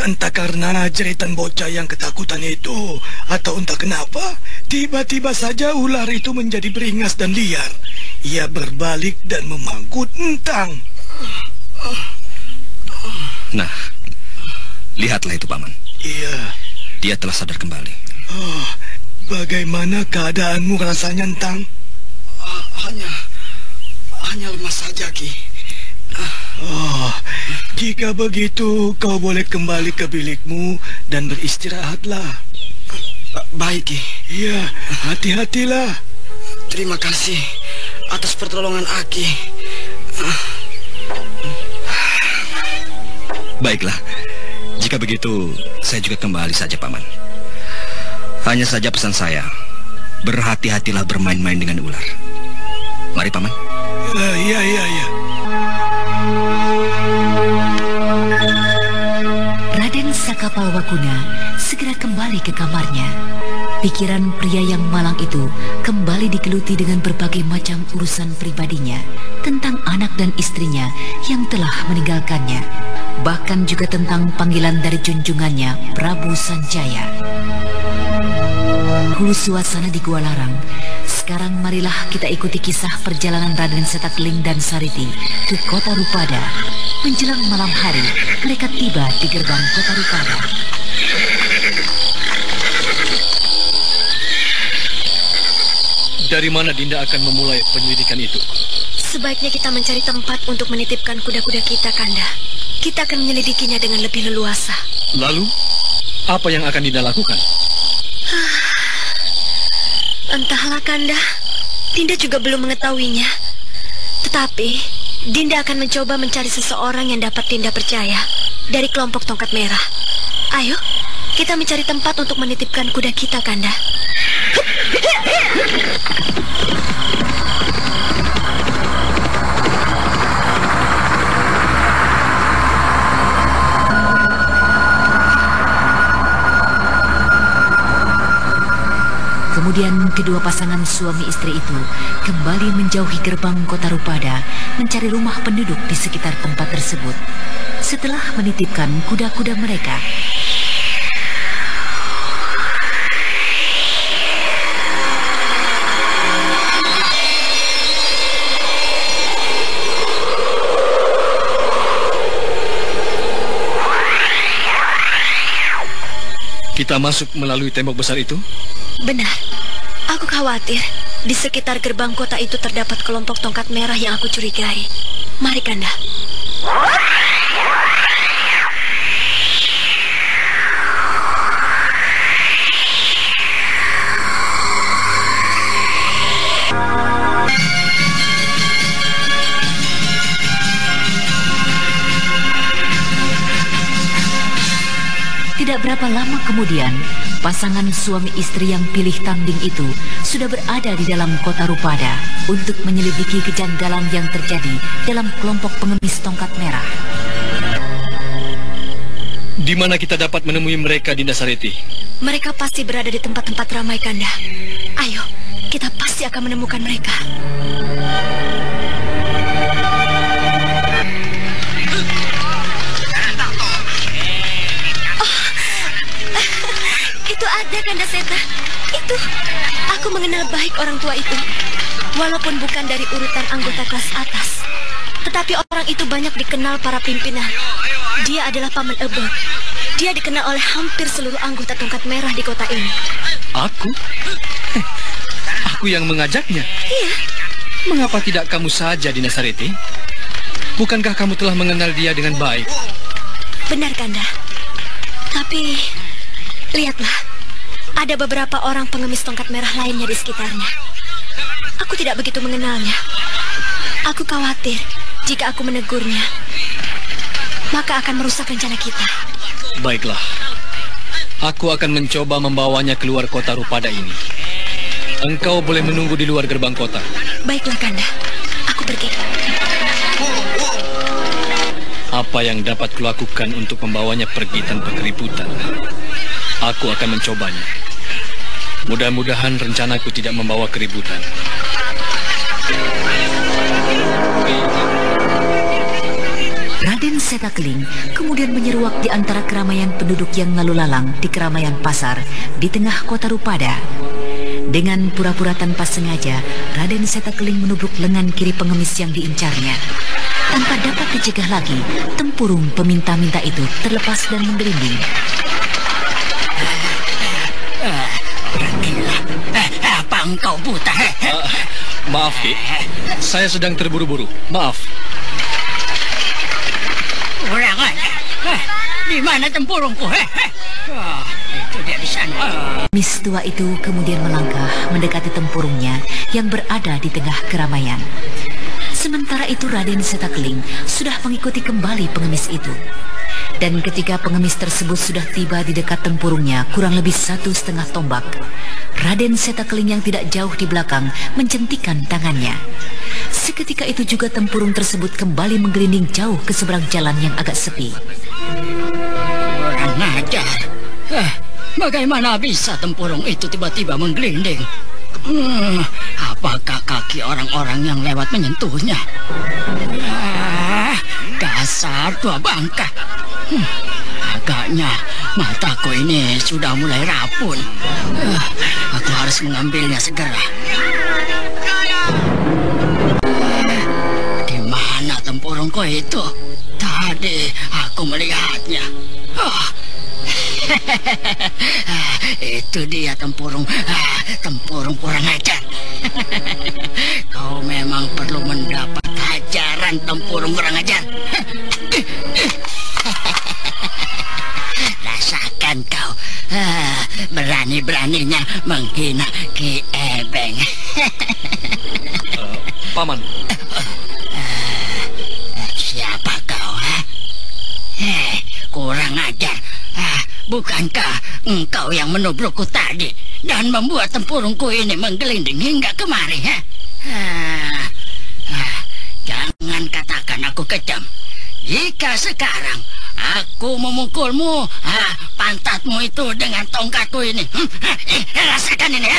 Entah karena jeritan bocah yang ketakutan itu, atau entah kenapa, tiba-tiba saja ular itu menjadi beringas dan liar. Ia berbalik dan memanggut Entang. Nah, lihatlah itu, Paman. Iya. Dia telah sadar kembali. Bagaimana keadaanmu rasanya, Entang? Hanya lemas saja, Ki. Jika begitu, kau boleh kembali ke bilikmu dan beristirahatlah. Baik, Ki. Iya, hati-hatilah. Terima kasih atas pertolongan Aki. Baiklah. Jika begitu, saya juga kembali saja, Paman. Hanya saja pesan saya, berhati-hatilah bermain-main dengan ular. Mari, Paman. Iya. Raden Sakapalwakuna segera kembali ke kamarnya. Pikiran pria yang malang itu kembali digeluti dengan berbagai macam urusan pribadinya tentang anak dan istrinya yang telah meninggalkannya. Bahkan juga tentang panggilan dari junjungannya, Prabu Sanjaya. Hulu suasana di Gua Larang. Sekarang marilah kita ikuti kisah perjalanan Raden Setakling dan Sariti ke kota Rupada. Menjelang malam hari, mereka tiba di gerbang kota Rupada. dari mana Dinda akan memulai penyelidikan itu? Sebaiknya kita mencari tempat untuk menitipkan kuda-kuda kita, Kanda. Kita akan menyelidikinya dengan lebih leluasa. Lalu, apa yang akan Dinda lakukan? Entahlah, Kanda. Dinda juga belum mengetahuinya. Tetapi, Dinda akan mencoba mencari seseorang yang dapat Dinda percaya dari kelompok tongkat merah. Ayo, kita mencari tempat untuk menitipkan kuda kita, Kanda. Kemudian kedua pasangan suami istri itu kembali menjauhi gerbang kota Rupada, mencari rumah penduduk di sekitar tempat tersebut. Setelah menitipkan kuda-kuda mereka, kita masuk melalui tembok besar itu? Benar. Aku khawatir di sekitar gerbang kota itu terdapat kelompok tongkat merah yang aku curigai. Mari, Kanda. tidak berapa lama kemudian, pasangan suami istri yang pilih tanding itu sudah berada di dalam kota Rupada untuk menyelidiki kejanggalan yang terjadi dalam kelompok pengemis tongkat merah. Di mana kita dapat menemui mereka, Dinda Sareti? Mereka pasti berada di tempat-tempat ramai, Kanda. Ayo, kita pasti akan menemukan mereka. Itu ada, Kanda Seta. Itu, aku mengenal baik orang tua itu. Walaupun bukan dari urutan anggota kelas atas, tetapi orang itu banyak dikenal para pimpinan. Dia adalah Paman Ebot. Dia dikenal oleh hampir seluruh anggota tongkat merah di kota ini. Aku? Aku yang mengajaknya? Iya. Mengapa tidak kamu saja, Dinda Sareti? Bukankah kamu telah mengenal dia dengan baik? Benar, Kanda. Tapi, lihatlah. Ada beberapa orang pengemis tongkat merah lainnya di sekitarnya. Aku tidak begitu mengenalnya. Aku khawatir jika aku menegurnya, maka akan merusak rencana kita. Baiklah. Aku akan mencoba membawanya keluar kota Rupada ini. Engkau boleh menunggu di luar gerbang kota. Baiklah, Kanda. Aku pergi. Apa yang dapat kulakukan untuk membawanya pergi tanpa keributan? Aku akan mencobanya. Mudah-mudahan rencanaku tidak membawa keributan. Raden Setakeling kemudian menyeruak di antara keramaian penduduk yang lalu lalang di keramaian pasar di tengah kota Rupada. Dengan pura-pura tanpa sengaja, Raden Setakeling menubruk lengan kiri pengemis yang diincarnya. Tanpa dapat dicegah lagi, tempurung peminta-minta itu terlepas dan menggelinding. Apa engkau buta? Maaf, Ki. Saya sedang terburu-buru. Maaf. Kurang aja. Di mana tempurungku? Itu dia di sana. Mis tua itu kemudian melangkah mendekati tempurungnya yang berada di tengah keramaian. Sementara itu Raden Setakeling sudah mengikuti kembali pengemis itu. Dan ketika pengemis tersebut sudah tiba di dekat tempurungnya kurang lebih 1,5 tombak, Raden Setakeling yang tidak jauh di belakang mencentikan tangannya. Seketika itu juga tempurung tersebut kembali menggelinding jauh ke seberang jalan yang agak sepi. Kurang ajar. Bagaimana bisa tempurung itu tiba-tiba menggelinding? Apakah kaki orang-orang yang lewat menyentuhnya? Dasar tua bangka. Agaknya mataku ini sudah mulai rapun. Aku harus mengambilnya segera. Di mana tempurungku itu? Tadi aku melihatnya. Itu dia tempurung. Tempurung kurang ajar. Kau memang perlu mendapat ajaran tempurung kurang ajar. Rasakan kau, berani-beraninya menghina Ki Ebeng. Paman. Siapa kau? Kurang ajar. Bukankah engkau yang menubrukku tadi dan membuat tempurungku ini menggelinding hingga kemari? Jangan katakan aku kejam. Jika sekarang aku memukulmu, pantatmu itu dengan tongkatku ini. Rasakan ini.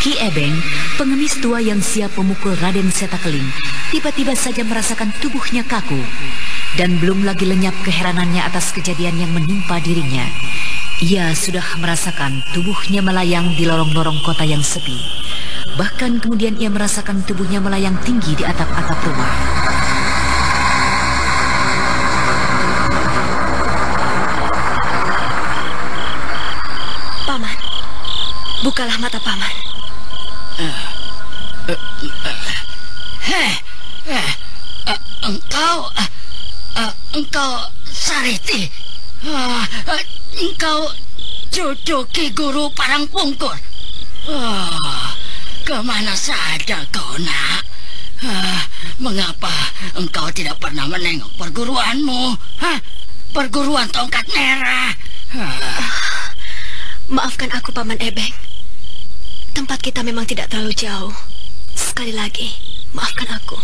Ki Ebeng, pengemis tua yang siap memukul Raden Setakeling, tiba-tiba saja merasakan tubuhnya kaku. Dan belum lagi lenyap keheranannya atas kejadian yang menimpa dirinya. Ia sudah merasakan tubuhnya melayang di lorong-lorong kota yang sepi. Bahkan kemudian ia merasakan tubuhnya melayang tinggi di atap-atap rumah. Paman, bukalah mata Paman. Engkau Sariti. Engkau cucu Ki Guru Parangpungkur. Kemana saja kau, nak? Mengapa engkau tidak pernah menengok perguruanmu? Perguruan Tongkat Merah. Maafkan aku, Paman Ebeng. Tempat kita memang tidak terlalu jauh. Sekali lagi, maafkan aku.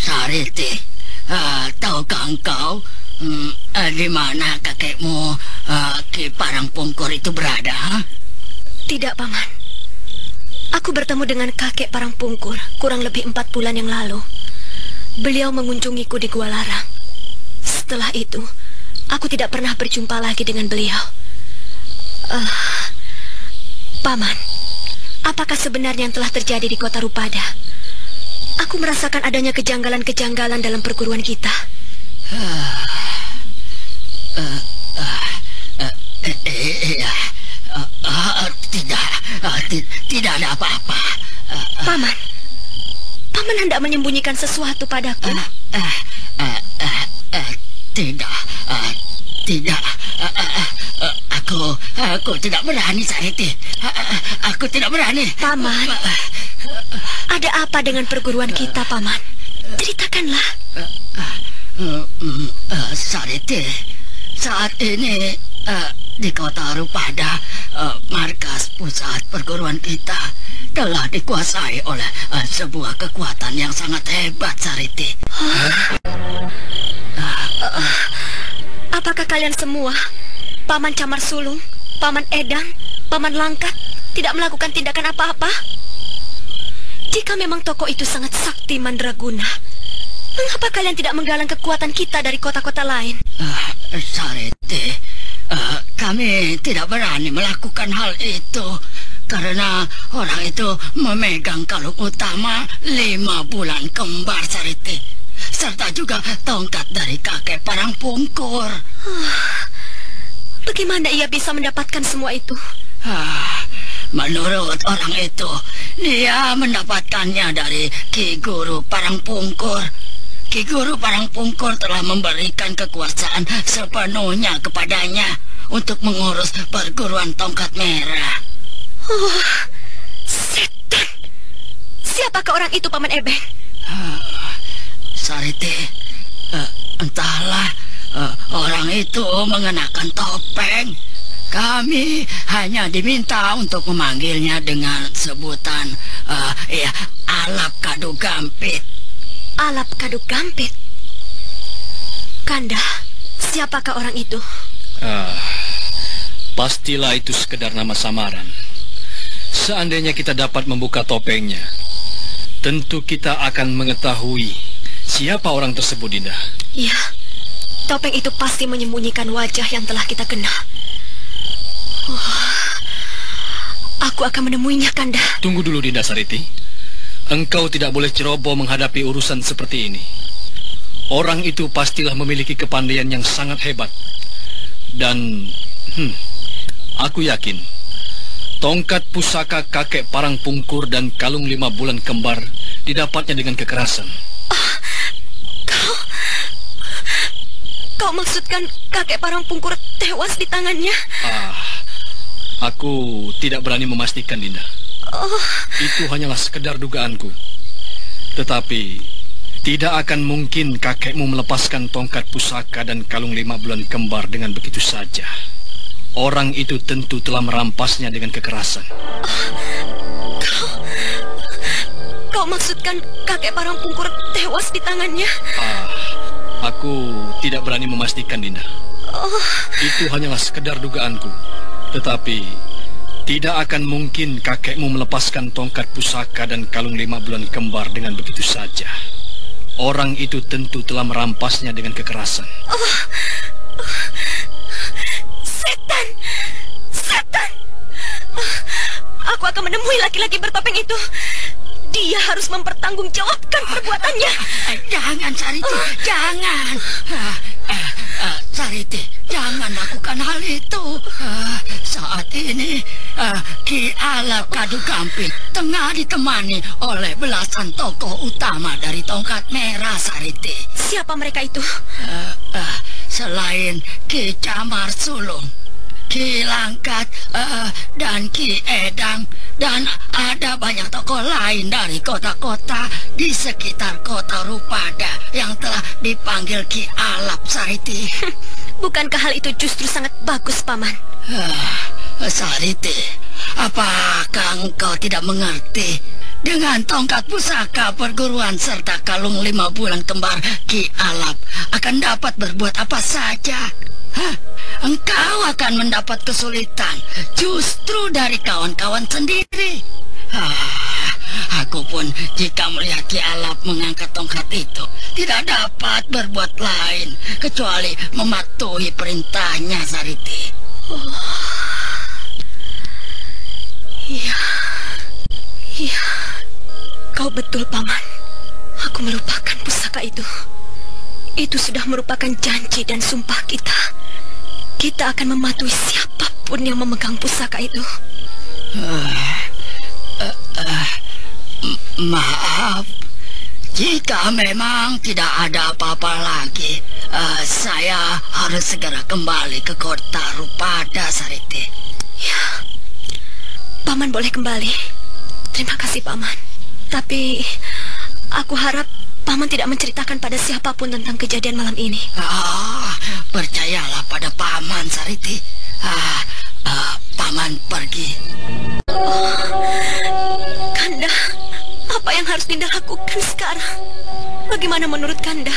Sariti, tahukah engkau di mana kakekmu Ki Parangpungkur itu berada? Tidak, Paman. Aku bertemu dengan kakek Parangpungkur kurang lebih 4 bulan yang lalu. Beliau mengunjungiku di Gua Larang. Setelah itu, aku tidak pernah berjumpa lagi dengan beliau. Paman, apakah sebenarnya yang telah terjadi di kota Rupada? Aku merasakan adanya kejanggalan-kejanggalan dalam perguruan kita. Tidak ada apa-apa. Paman, Paman hendak menyembunyikan sesuatu padaku? Tidak. Aku tidak berani, Sariti. Aku tidak berani. Paman, ada apa dengan perguruan kita, Paman? Ceritakanlah. Sariti, saat ini di kota Rupada, markas pusat perguruan kita telah dikuasai oleh sebuah kekuatan yang sangat hebat, Sariti. Apakah kalian semua, Paman Camar Sulung, Paman Edang, Paman Langkat, tidak melakukan tindakan apa-apa? Jika memang tokoh itu sangat sakti mandraguna, mengapa kalian tidak menggalang kekuatan kita dari kota-kota lain? Sariti, kami tidak berani melakukan hal itu karena orang itu memegang kalung utama 5 bulan kembar, Sariti, serta juga tongkat dari kakek Parangpungkur. Bagaimana ia bisa mendapatkan semua itu? Menurut orang itu, dia mendapatkannya dari Ki Guru Parangpungkur. Ki Guru Parangpungkur telah memberikan kekuasaan sepenuhnya kepadanya untuk mengurus perguruan Tongkat Merah. Setan! Siapakah orang itu, Paman Ebeng? Sariti, entahlah, orang itu mengenakan topeng. Kami hanya diminta untuk memanggilnya dengan sebutan Alap Kadu Gampit. Alap Kadu Gampit? Kanda, siapakah orang itu? Pastilah itu sekedar nama samaran. Seandainya kita dapat membuka topengnya, tentu kita akan mengetahui siapa orang tersebut, Dinda. Ya, topeng itu pasti menyembunyikan wajah yang telah kita kenal. Aku akan menemuinya, Kanda. Tunggu dulu, Dinda Sariti. Engkau tidak boleh ceroboh menghadapi urusan seperti ini. Orang itu pastilah memiliki kepandaian yang sangat hebat. Dan aku yakin tongkat pusaka kakek parang pungkur dan kalung 5 bulan kembar didapatnya dengan kekerasan. Kau maksudkan kakek parang pungkur tewas di tangannya? Aku tidak berani memastikan, Dinda. Itu hanyalah sekedar dugaanku. Tetapi tidak akan mungkin kakekmu melepaskan tongkat pusaka dan kalung 5 bulan kembar dengan begitu saja. Orang itu tentu telah merampasnya dengan kekerasan. Kau maksudkan kakek parang pungkur tewas di tangannya? Aku tidak berani memastikan, Dinda. Itu hanyalah sekedar dugaanku. Tetapi tidak akan mungkin kakekmu melepaskan tongkat pusaka dan kalung 5 bulan kembar dengan begitu saja. Orang itu tentu telah merampasnya dengan kekerasan. Setan! Setan! Aku akan menemui laki-laki bertopeng itu. Dia harus mempertanggungjawabkan perbuatannya. Jangan, Sariti, jangan. Sariti, jangan lakukan hal itu. Saat ini Ki Alap Kadugamping tengah ditemani oleh belasan tokoh utama dari Tongkat Merah, Sariti. Siapa mereka itu? Selain Ki Camar Sulung, Ki Langkat, dan Ki Edang, dan ada banyak tokoh lain dari kota-kota di sekitar kota Rupada yang telah dipanggil Ki Alap, Sariti. Bukankah hal itu justru sangat bagus, Paman? Sariti, apakah engkau tidak mengerti? Dengan tongkat pusaka perguruan serta kalung 5 bulan kembar Ki Alap akan dapat berbuat apa saja. Engkau akan mendapat kesulitan justru dari kawan-kawan sendiri. Aku pun jika melihat Ki Alap mengangkat tongkat itu tidak dapat berbuat lain kecuali mematuhi perintahnya, Sariti. Iya, kau betul, Paman. Aku melupakan pusaka itu. Itu sudah merupakan janji dan sumpah kita. Kita akan mematuhi siapapun yang memegang pusaka itu. Maaf, jika memang tidak ada apa-apa lagi, saya harus segera kembali ke kota Rupada, Sariti. Ya, Paman boleh kembali. Terima kasih, Paman. Tapi aku harap Paman tidak menceritakan pada siapapun tentang kejadian malam ini. Percayalah pada Paman, Sariti. Paman pergi. Kanda, apa yang harus Dinda lakukan sekarang? Bagaimana menurut Kanda?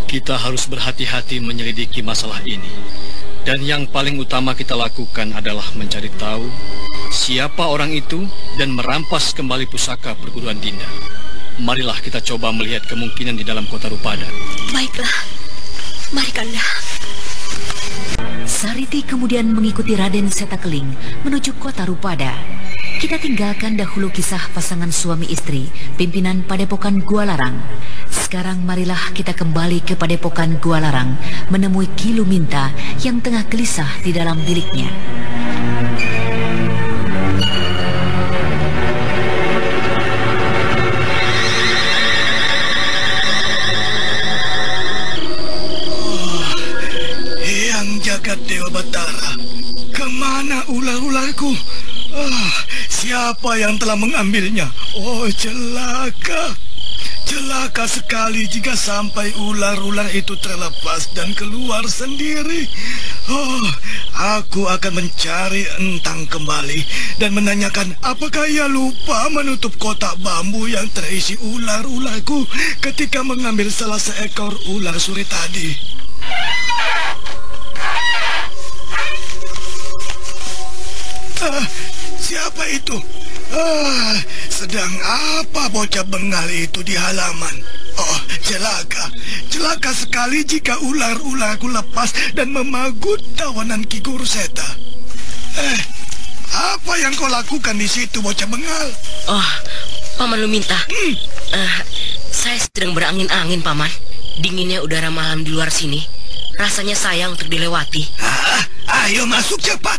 Kita harus berhati-hati menyelidiki masalah ini. Dan yang paling utama kita lakukan adalah mencari tahu siapa orang itu dan merampas kembali pusaka perguruan Dinda. Marilah kita coba melihat kemungkinan di dalam kota Rupada. Baiklah, mari Kanda. Sariti kemudian mengikuti Raden Setakeling menuju kota Rupada. Kita tinggalkan dahulu kisah pasangan suami istri, pimpinan Padepokan Gualarang. Sekarang marilah kita kembali ke Padepokan Gualarang, menemui Ki Luminta yang tengah gelisah di dalam biliknya. Jagat Dewa Batara, kemana ular-ularku? Siapa yang telah mengambilnya? Oh, celaka. Celaka sekali jika sampai ular-ular itu terlepas dan keluar sendiri. Aku akan mencari Entang kembali dan menanyakan apakah ia lupa menutup kotak bambu yang terisi ular-ularku ketika mengambil salah seekor ular suri tadi. Siapa itu? Sedang apa bocah bengal itu di halaman? Oh, celaka. Celaka sekali jika ular-ularku lepas dan memagut tawanan Ki Guru Seta. Apa yang kau lakukan di situ, bocah bengal? Paman Luminta. Saya sedang berangin-angin, Paman. Dinginnya udara malam di luar sini. Rasanya sayang untuk dilewati. Ayo masuk cepat.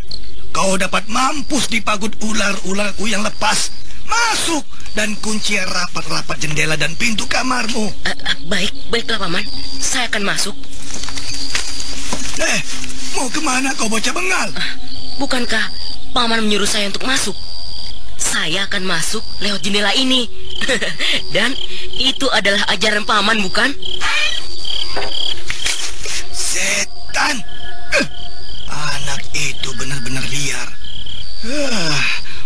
Kau dapat mampus di pagut ular-ularku yang lepas. Masuk dan kunci rapat-rapat jendela dan pintu kamarmu. Baiklah, Paman. Saya akan masuk. Mau kemana kau bocah bengal? Bukankah Paman menyuruh saya untuk masuk? Saya akan masuk lewat jendela ini. Dan itu adalah ajaran Paman, bukan? Setan! Anak itu benar-benar liar.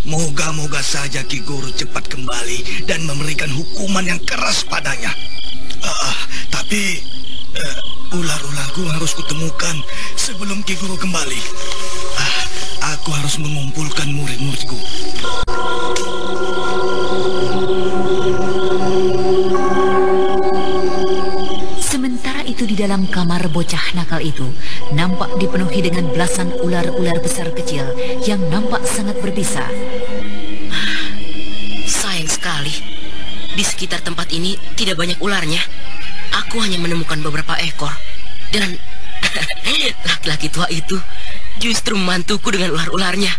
Moga-moga saja Ki Guru cepat kembali dan memberikan hukuman yang keras padanya. Tapi ular-ularku harus kutemukan sebelum Ki Guru kembali. Aku harus mengumpulkan murid-muridku. Sementara itu di dalam kamar bocah nakal itu nampak dipenuhi dengan belasan ular-ular besar kecil yang nampak sangat berbisa. Sayang sekali, di sekitar tempat ini tidak banyak ularnya. Aku hanya menemukan beberapa ekor. Dan laki-laki tua itu justru membantuku dengan ular-ularnya.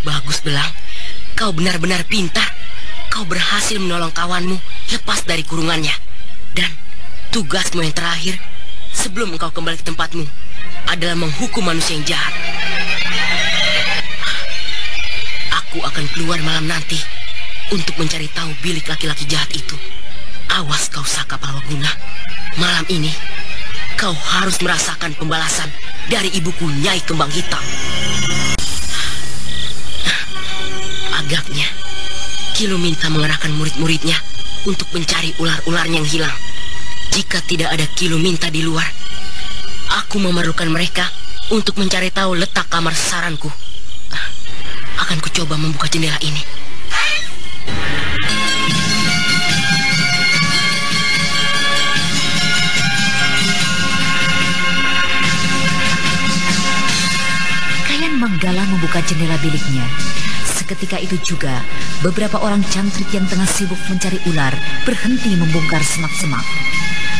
Bagus, Belang. Kau benar-benar pintar. Kau berhasil menolong kawanmu lepas dari kurungannya. Dan tugasmu yang terakhir sebelum engkau kembali ke tempatmu adalah menghukum manusia yang jahat. Aku akan keluar malam nanti untuk mencari tahu bilik laki-laki jahat itu. Awas kau Saka Palwaguna. Malam ini kau harus merasakan pembalasan dari ibuku Nyai Kembang Hitam. Agaknya Ki Luminta mengerahkan murid-muridnya untuk mencari ular-ularnya yang hilang. Jika tidak ada Ki Luminta di luar, aku memerlukan mereka untuk mencari tahu letak kamar saranku. Akan kucoba membuka jendela ini. Kayan Manggala membuka jendela biliknya. Seketika itu juga, beberapa orang cantrik yang tengah sibuk mencari ular berhenti membongkar semak-semak.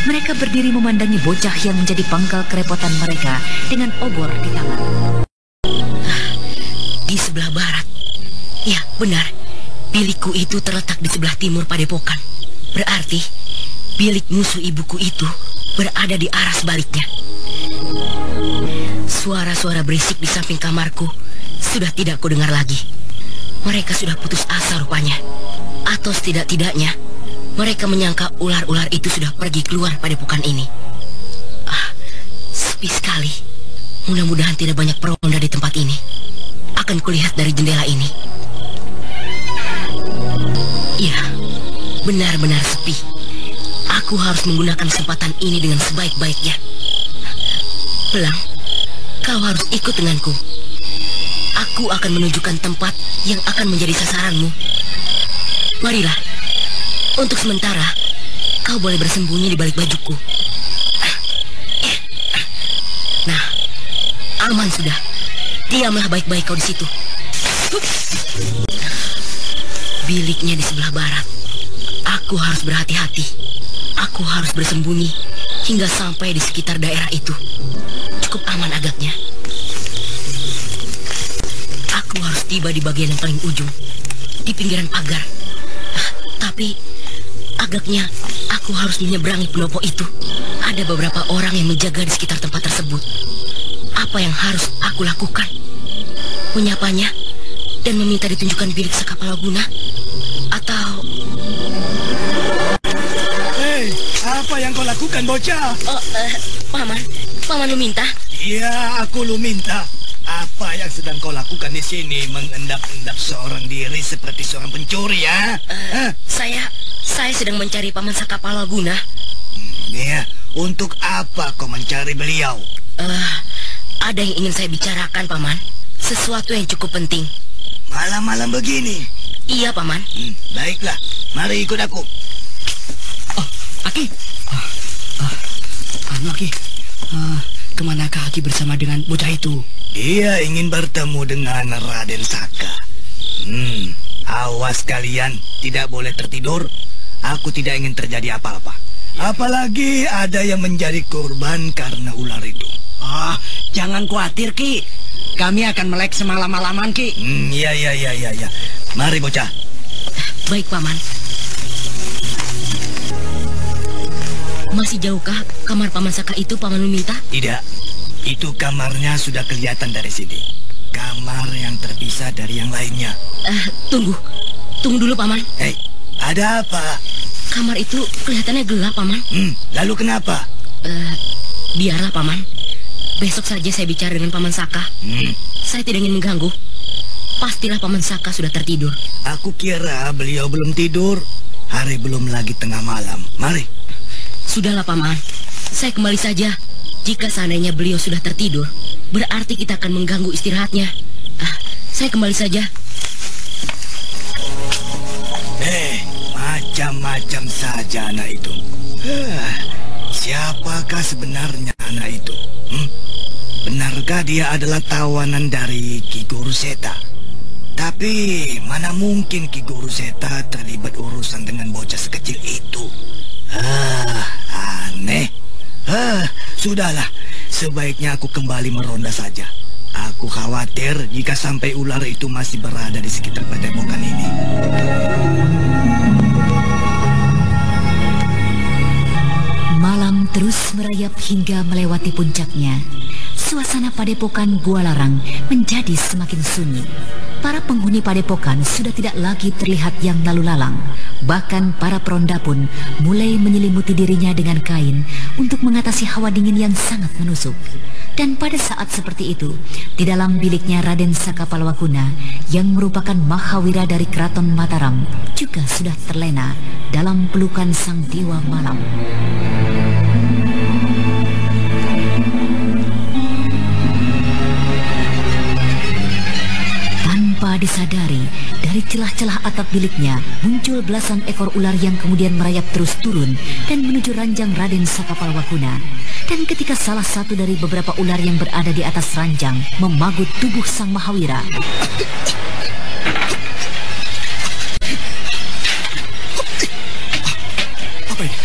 Mereka berdiri memandangi bocah yang menjadi pangkal kerepotan mereka dengan obor di tangan. Di sebelah barat. Ya, benar. Bilikku itu terletak di sebelah timur padepokan. Berarti bilik musuh ibuku itu berada di arah sebaliknya. Suara-suara berisik di samping kamarku sudah tidak kudengar lagi. Mereka sudah putus asa rupanya. Atau setidak-tidaknya mereka menyangka ular-ular itu sudah pergi keluar padepokan ini. Sepi sekali. Mudah-mudahan tidak banyak peronda di tempat ini. Akan kulihat dari jendela ini. Ya, benar-benar sepi. Aku harus menggunakan kesempatan ini dengan sebaik-baiknya. Belang, kau harus ikut denganku. Aku akan menunjukkan tempat yang akan menjadi sasaranmu. Marilah. Untuk sementara, kau boleh bersembunyi di balik bajuku. Nah, aman sudah. Diamlah baik-baik kau di situ. Biliknya di sebelah barat. Aku harus berhati-hati. Aku harus bersembunyi hingga sampai di sekitar daerah itu. Cukup aman agaknya. Aku harus tiba di bagian yang paling ujung, di pinggiran pagar. Tapi agaknya aku harus menyeberangi pendopo itu. Ada beberapa orang yang menjaga di sekitar tempat tersebut. Apa yang harus aku lakukan? Menyapanya dan meminta ditunjukkan bilik Saka Palwaguna? Atau... Hei, apa yang kau lakukan, bocah? Paman Luminta? Iya, aku Luminta. Apa yang sedang kau lakukan di sini? Mengendap-endap seorang diri seperti seorang pencuri, ya? Saya sedang mencari Paman Saka Palwaguna. Iya, untuk apa kau mencari beliau? Ada yang ingin saya bicarakan, Paman. Sesuatu yang cukup penting. Malam-malam begini? Iya, Paman. Baiklah, mari ikut aku. Aki. Aki. Kemanakah Aki bersama dengan bocah itu? Dia ingin bertemu dengan Raden Saka. Awas kalian, tidak boleh tertidur. Aku tidak ingin terjadi apa-apa. Apalagi ada yang menjadi korban karena ular itu. Jangan khawatir, Ki. Kami akan melek semalam-malaman, Ki. Iya. Mari, bocah. Baik, Paman. Masih jauhkah kamar Paman Saka itu, Paman meminta? Tidak, itu kamarnya sudah kelihatan dari sini. Kamar yang terpisah dari yang lainnya. Tunggu dulu, Paman. Hei, ada apa? Kamar itu kelihatannya gelap, Paman. Lalu kenapa? Biarlah, Paman. Besok saja saya bicara dengan Paman Saka. Saya tidak ingin mengganggu. Pastilah Paman Saka sudah tertidur. Aku kira beliau belum tidur. Hari belum lagi tengah malam. Mari. Sudahlah, Paman. Saya kembali saja. Jika seandainya beliau sudah tertidur, berarti kita akan mengganggu istirahatnya. Saya kembali saja. Macam-macam saja anak itu. Siapakah sebenarnya anak itu? Benarkah dia adalah tawanan dari Ki Guru Seta? Tapi mana mungkin Ki Guru Seta terlibat urusan dengan bocah sekecil itu? Aneh. Sudahlah, sebaiknya aku kembali meronda saja. Aku khawatir jika sampai ular itu masih berada di sekitar padepokan ini. Malam terus merayap hingga melewati puncaknya. Suasana padepokan Gua Larang menjadi semakin sunyi. Para penghuni padepokan sudah tidak lagi terlihat yang lalu lalang. Bahkan para peronda pun mulai menyelimuti dirinya dengan kain untuk mengatasi hawa dingin yang sangat menusuk. Dan pada saat seperti itu, di dalam biliknya Raden Saka Palwaguna yang merupakan Mahawira dari Keraton Mataram juga sudah terlena dalam pelukan sang dewa malam. Tanpa disadari, dari celah-celah atap biliknya muncul belasan ekor ular yang kemudian merayap terus turun dan menuju ranjang Raden Saka Palwaguna. Dan ketika salah satu dari beberapa ular yang berada di atas ranjang memagut tubuh sang Mahawira, apa ini?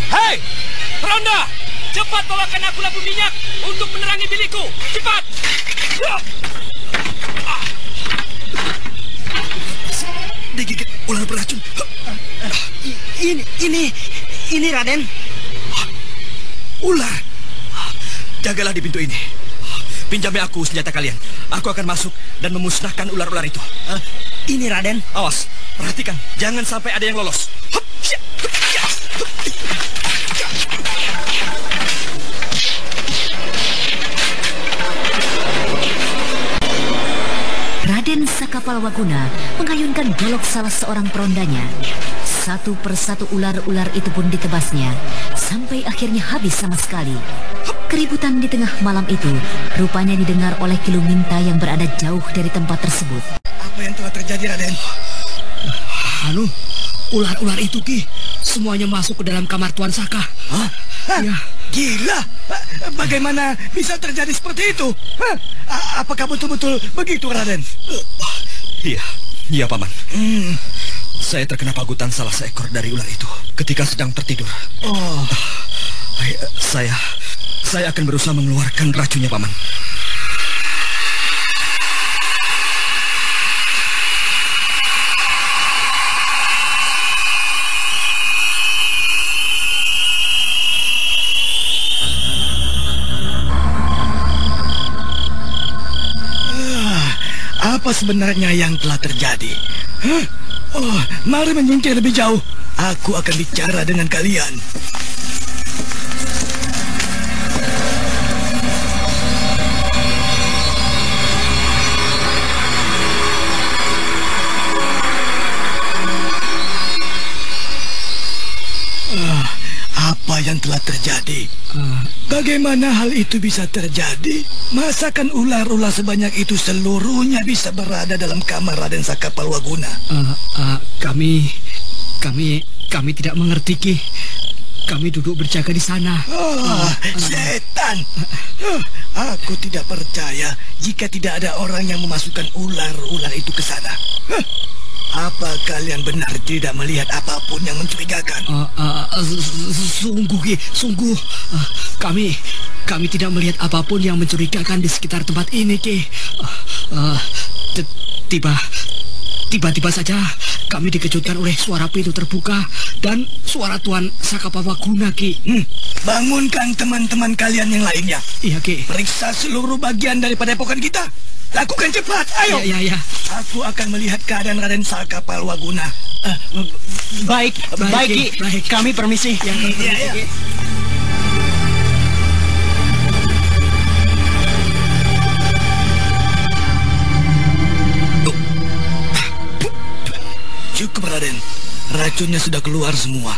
Hei, peronda! Cepat bawakan aku lampu minyak untuk menerangi bilikku. Cepat! Digigit ular beracun. Ini Raden. Ular. Jagalah di pintu ini. Pinjami aku senjata kalian. Aku akan masuk dan memusnahkan ular-ular itu. Ini Raden. Awas, perhatikan. Jangan sampai ada yang lolos. Raden Saka Palwaguna mengayunkan golok salah seorang perondanya. Satu persatu ular-ular itu pun ditebasnya, sampai akhirnya habis sama sekali. Keributan di tengah malam itu rupanya didengar oleh Kiluminta yang berada jauh dari tempat tersebut. Apa yang telah terjadi, Raden? Ular-ular itu, Ki, semuanya masuk ke dalam kamar Tuan Saka. Ya. Gila, bagaimana bisa terjadi seperti itu? Apakah betul-betul begitu, Raden? Iya, Paman. Saya terkena pagutan salah seekor dari ular itu ketika sedang tertidur. Saya akan berusaha mengeluarkan racunnya, Paman. Apa sebenarnya yang telah terjadi? Mari menyingkir lebih jauh. Aku akan bicara dengan kalian. Apa yang telah terjadi? Bagaimana hal itu bisa terjadi? Masakan ular-ular sebanyak itu seluruhnya bisa berada dalam kamar Raden Saka Palwaguna? Kami tidak mengerti, Ki. kami duduk berjaga di sana. Setan. Aku tidak percaya jika tidak ada orang yang memasukkan ular-ular itu ke sana. Apa kalian benar tidak melihat apapun yang mencurigakan? Sungguh, kami tidak melihat apapun yang mencurigakan di sekitar tempat ini, Ki. Tiba-tiba saja kami dikejutkan oleh suara pintu terbuka dan suara Tuan Sakapawaguna, Ki. Bangunkan teman-teman kalian yang lainnya. Iya, Ki. Periksa seluruh bagian daripada epokan kita. Lakukan cepat, ayo. Ya. Aku akan melihat keadaan Raden Sakapawaguna. Baik, Ki. Baik. Kami permisi. Ya. Cukup, Raden. Racunnya sudah keluar semua.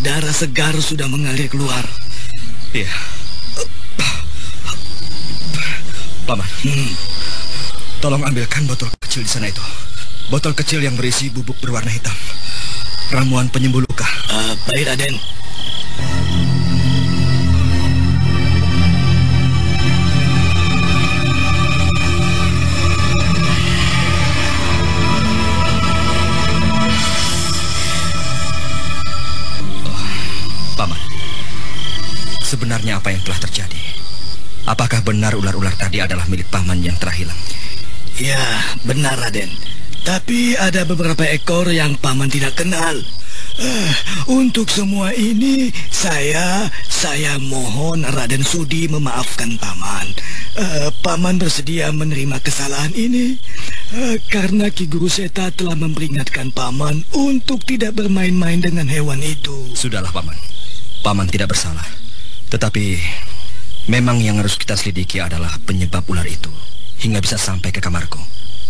Darah segar sudah mengalir keluar. Iya. Paman. Tolong ambilkan botol kecil di sana itu. Botol kecil yang berisi bubuk berwarna hitam. Ramuan penyembuh luka. Baik, Raden. Paman, sebenarnya apa yang telah terjadi? Apakah benar ular-ular tadi adalah milik Paman yang telah hilang? Ya, benar, Raden. Tapi ada beberapa ekor yang Paman tidak kenal. Untuk semua ini, saya mohon Raden Sudi memaafkan Paman. Paman bersedia menerima kesalahan ini karena Ki Guru Seta telah memperingatkan Paman untuk tidak bermain-main dengan hewan itu. Sudahlah, Paman. Paman tidak bersalah. Tetapi memang yang harus kita selidiki adalah penyebab ular itu hingga bisa sampai ke kamarku.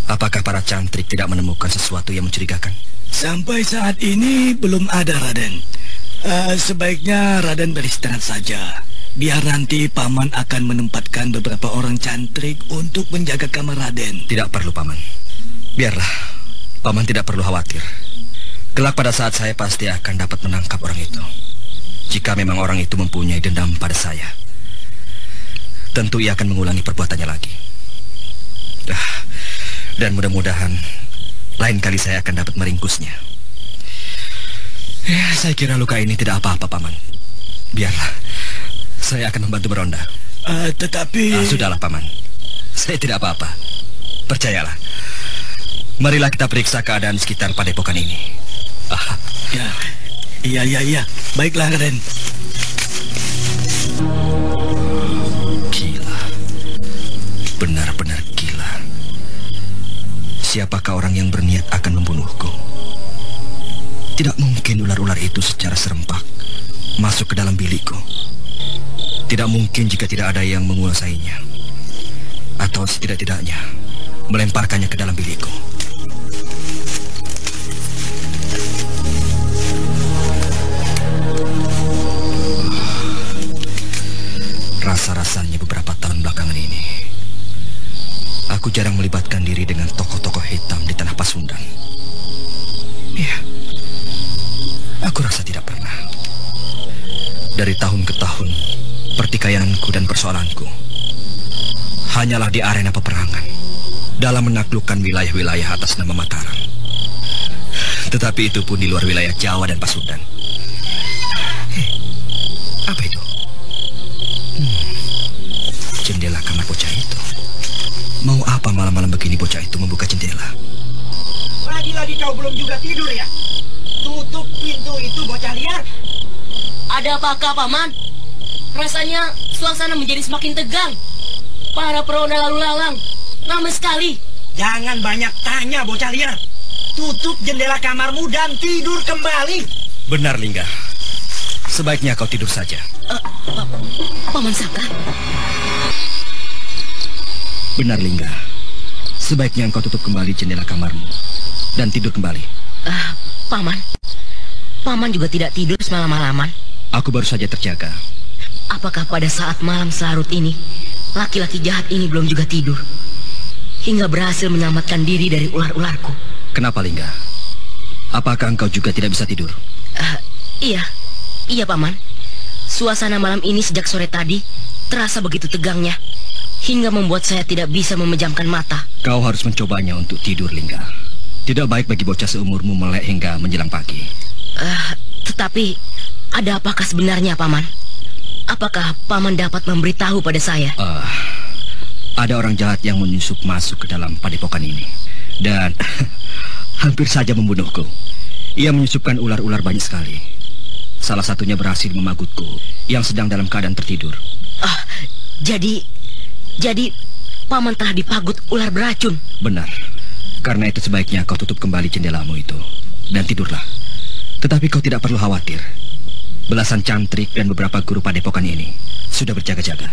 Apakah para cantrik tidak menemukan sesuatu yang mencurigakan? Sampai saat ini belum ada, Raden. Sebaiknya Raden beristirahat saja. Biar nanti Paman akan menempatkan beberapa orang cantrik untuk menjaga kamar Raden. Tidak perlu, Paman. Biarlah. Paman tidak perlu khawatir. Kelak pada saat saya pasti akan dapat menangkap orang itu. Jika memang orang itu mempunyai dendam pada saya, tentu ia akan mengulangi perbuatannya lagi. Dan mudah-mudahan lain kali saya akan dapat meringkusnya. Saya kira luka ini tidak apa-apa, Paman. Biarlah. Saya akan membantu beronda. Tetapi... Sudahlah, Paman. Saya tidak apa-apa. Percayalah. Marilah kita periksa keadaan sekitar padepokan ini. Iya. Baiklah, Raden. Gila. Benar-benar gila. Siapakah orang yang berniat akan membunuhku? Tidak mungkin ular-ular itu secara serempak masuk ke dalam bilikku. Tidak mungkin jika tidak ada yang menguasainya. Atau setidak-tidaknya melemparkannya ke dalam bilikku. Rasa-rasanya beberapa tahun belakangan ini aku jarang melibatkan diri dengan tokoh-tokoh hitam di tanah Pasundan. Iya, aku rasa tidak pernah. Dari tahun ke tahun, pertikaianku dan persoalanku hanyalah di arena peperangan dalam menaklukkan wilayah-wilayah atas nama Mataram. Tetapi itu pun di luar wilayah Jawa dan Pasundan. Apa itu? Jendela kamar bocah itu. Mau apa malam-malam begini bocah itu membuka jendela? Lagi-lagi kau belum juga tidur ya? Tutup pintu itu, bocah liar. Ada apakah, Paman? Rasanya suasana menjadi semakin tegang. Para peronda lalu lalang ramai sekali. Jangan banyak tanya, bocah liar. Tutup jendela kamarmu dan tidur kembali. Benar, Lingga. Sebaiknya kau tidur saja. Paman Saka. Benar, Lingga. Sebaiknya engkau tutup kembali jendela kamarmu dan tidur kembali. Paman juga tidak tidur semalam-malaman. Aku baru saja terjaga. Apakah pada saat malam selarut ini laki-laki jahat ini belum juga tidur hingga berhasil menyelamatkan diri dari ular-ularku? Kenapa, Lingga? Apakah engkau juga tidak bisa tidur? Iya. Iya, Paman. Suasana malam ini sejak sore tadi terasa begitu tegangnya, hingga membuat saya tidak bisa memejamkan mata. Kau harus mencobanya untuk tidur, Lingga. Tidak baik bagi bocah seumurmu melek hingga menjelang pagi. Tetapi, ada apakah sebenarnya, Paman? Apakah Paman dapat memberitahu pada saya? Ada orang jahat yang menyusup masuk ke dalam padepokan ini. Dan hampir saja membunuhku. Ia menyusupkan ular-ular banyak sekali. Salah satunya berhasil memagutku yang sedang dalam keadaan tertidur. Jadi Paman telah dipagut ular beracun. Benar. Karena itu sebaiknya kau tutup kembali jendelamu itu dan tidurlah. Tetapi kau tidak perlu khawatir. Belasan cantrik dan beberapa guru padepokan ini sudah berjaga-jaga.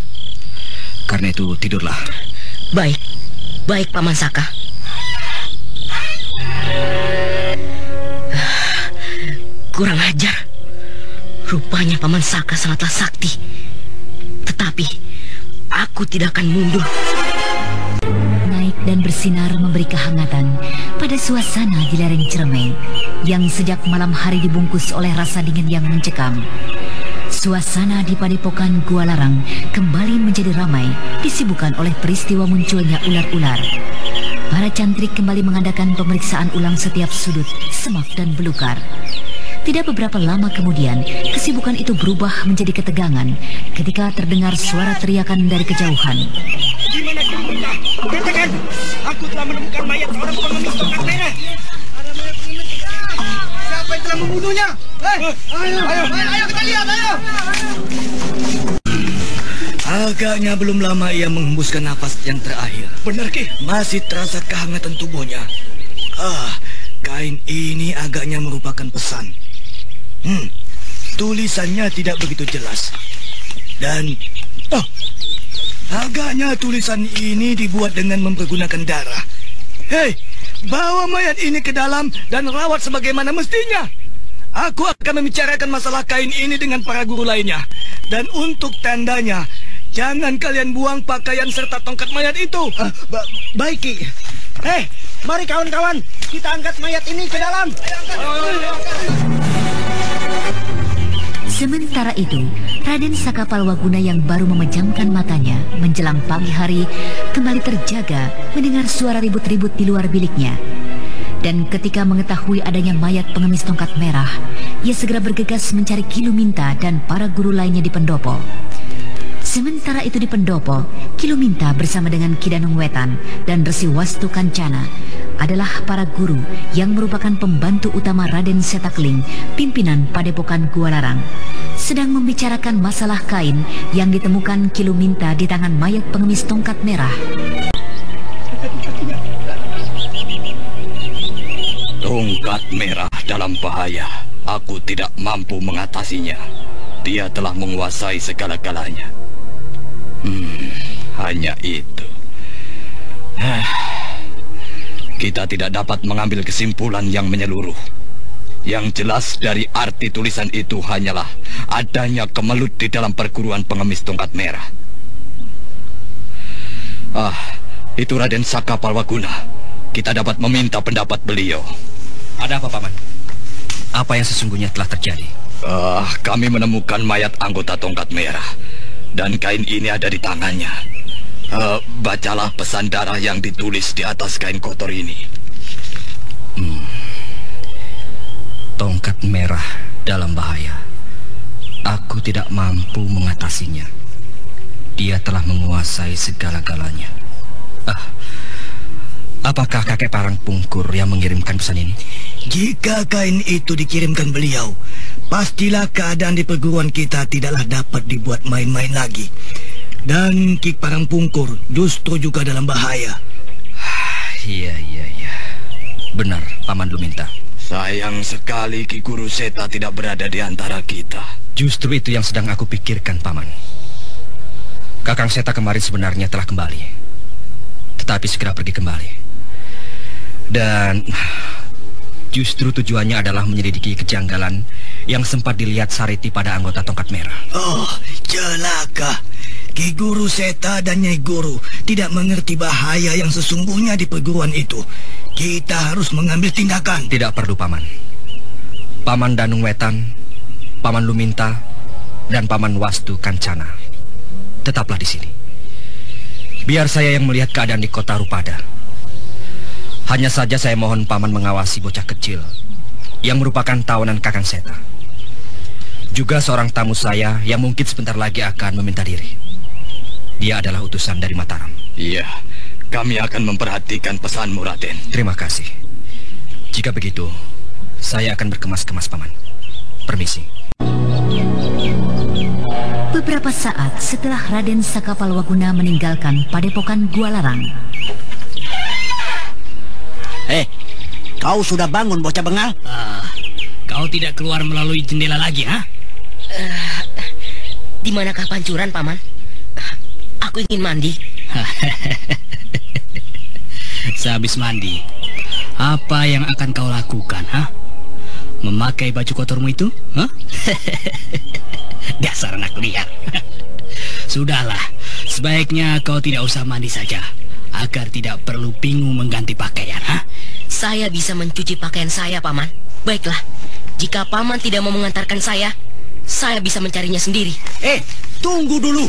Karena itu tidurlah. Baik Paman Saka. Kurang ajar. Rupanya Paman Saka sangatlah sakti. Tetapi aku tidak akan mundur. Naik dan bersinar memberi kehangatan pada suasana di lereng Ciremai yang sejak malam hari dibungkus oleh rasa dingin yang mencekam. Suasana di padepokan Gua Larang kembali menjadi ramai, disibukkan oleh peristiwa munculnya ular-ular. Para cantrik kembali mengadakan pemeriksaan ulang setiap sudut, semak dan belukar. Tidak beberapa lama kemudian, kesibukan itu berubah menjadi ketegangan ketika terdengar suara teriakan dari kejauhan. Gimana kita? Katakan, aku telah menemukan mayat seorang pengemis tongkat merah. Ada mayat pengemis. Siapa yang telah membunuhnya? Ayo kita lihat, ayo. Agaknya belum lama ia menghembuskan nafas yang terakhir. Benar, Ki. Masih terasa kehangatan tubuhnya. Kain ini agaknya merupakan pesan. Tulisannya tidak begitu jelas. Dan agaknya tulisan ini dibuat dengan mempergunakan darah. Hei, bawa mayat ini ke dalam dan rawat sebagaimana mestinya. Aku akan membicarakan masalah kain ini dengan para guru lainnya. Dan untuk tandanya, jangan kalian buang pakaian serta tongkat mayat itu. Baik, Ki. Hei, mari kawan-kawan, kita angkat mayat ini ke dalam. Sementara itu, Raden Sakapalwaguna yang baru memejamkan matanya menjelang pagi hari kembali terjaga mendengar suara ribut-ribut di luar biliknya. Dan ketika mengetahui adanya mayat pengemis tongkat merah, ia segera bergegas mencari Kiluminta dan para guru lainnya di pendopo. Sementara itu di pendopo, Kiluminta bersama dengan Ki Danung Wetan dan Resi Wastu Kancana adalah para guru yang merupakan pembantu utama Raden Setakling, pimpinan padepokan Gua Larang, sedang membicarakan masalah kain yang ditemukan Kiluminta di tangan mayat pengemis tongkat merah. Tongkat merah dalam bahaya. Aku tidak mampu mengatasinya. Dia telah menguasai segala-galanya. Hanya itu. Kita tidak dapat mengambil kesimpulan yang menyeluruh. Yang jelas dari arti tulisan itu hanyalah adanya kemelut di dalam perguruan pengemis tongkat merah. Itu Raden Sakapalwaguna. Kita dapat meminta pendapat beliau. Ada apa, Paman? Apa yang sesungguhnya telah terjadi? Kami menemukan mayat anggota tongkat merah. Dan kain ini ada di tangannya. Bacalah pesan darah yang ditulis di atas kain kotor ini. Tongkat merah dalam bahaya. Aku tidak mampu mengatasinya. Dia telah menguasai segala-galanya. Apakah kakek Parang Pungkur yang mengirimkan pesan ini? Jika kain itu dikirimkan beliau, pastilah keadaan di perguruan kita tidaklah dapat dibuat main-main lagi. Dan Ki Parang Pungkur justru juga dalam bahaya. Iya. Benar, Paman Luminta. Sayang sekali Ki Guru Seta tidak berada di antara kita. Justru itu yang sedang aku pikirkan, Paman. Kakang Seta kemarin sebenarnya telah kembali, tetapi segera pergi kembali. Dan justru tujuannya adalah menyelidiki kejanggalan yang sempat dilihat Sariti pada anggota tongkat merah. Celaka. Ki Guru Seta dan Nyai Guru tidak mengerti bahaya yang sesungguhnya di perguruan itu. Kita harus mengambil tindakan. Tidak perlu, Paman. Paman Danung Wetan, Paman Luminta, dan Paman Wastu Kancana. Tetaplah di sini. Biar saya yang melihat keadaan di kota Rupada. Hanya saja saya mohon Paman mengawasi bocah kecil yang merupakan tawanan Kakang Seta. Juga seorang tamu saya yang mungkin sebentar lagi akan meminta diri. Dia adalah utusan dari Mataram. Iya, kami akan memperhatikan pesanmu, Raden. Terima kasih. Jika begitu, saya akan berkemas-kemas, Paman. Permisi. Beberapa saat setelah Raden Sakapalwaguna meninggalkan padepokan Gua Larang. Kau sudah bangun, bocah bengal? Kau tidak keluar melalui jendela lagi, ha? Di manakah pancuran, Paman? Aku ingin mandi. Sehabis mandi, apa yang akan kau lakukan, ha? Memakai baju kotormu itu, ha? Dasar anak liar. Sudahlah, sebaiknya kau tidak usah mandi saja, agar tidak perlu bingung mengganti pakaian, ha? Saya bisa mencuci pakaian saya, Paman. Baiklah, jika Paman tidak mau mengantarkan saya bisa mencarinya sendiri. Tunggu dulu.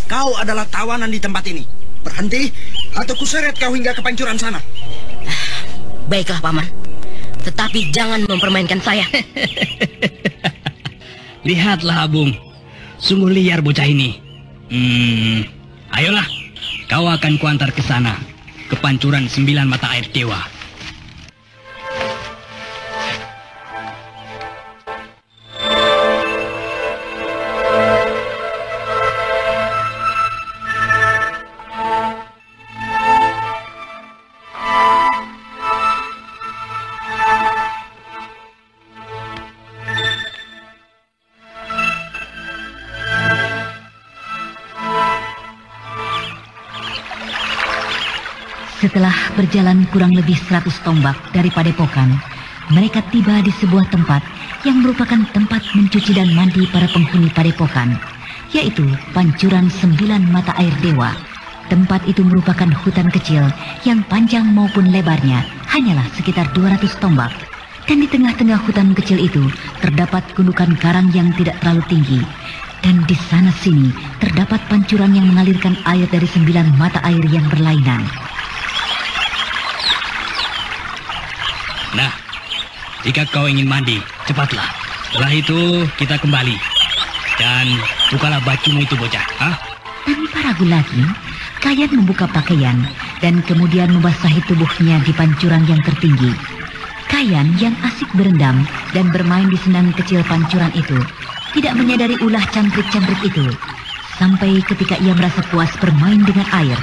Kau adalah tawanan di tempat ini. Berhenti, atau kuseret kau hingga ke pancuran sana. Baiklah, Paman. Tetapi jangan mempermainkan saya. Lihatlah, Abung. Sungguh liar bocah ini. Ayolah, kau akan kuantar ke sana, ke pancuran 9 mata air dewa. Setelah berjalan kurang lebih 100 tombak dari padepokan, mereka tiba di sebuah tempat yang merupakan tempat mencuci dan mandi para penghuni padepokan, yaitu pancuran 9 mata air dewa. Tempat itu merupakan hutan kecil yang panjang maupun lebarnya hanyalah sekitar 200 tombak. Dan di tengah-tengah hutan kecil itu terdapat gundukan karang yang tidak terlalu tinggi. Dan di sana sini terdapat pancuran yang mengalirkan air dari 9 mata air yang berlainan. Nah, jika kau ingin mandi, cepatlah. Setelah itu kita kembali. Dan bukalah bajumu itu, bocah. Tanpa ragu lagi, Kayan membuka pakaian dan kemudian membasahi tubuhnya di pancuran yang tertinggi. Kayan yang asik berendam dan bermain di senang kecil pancuran itu tidak menyadari ulah cangkrik-cangkrik itu sampai ketika ia merasa puas bermain dengan air.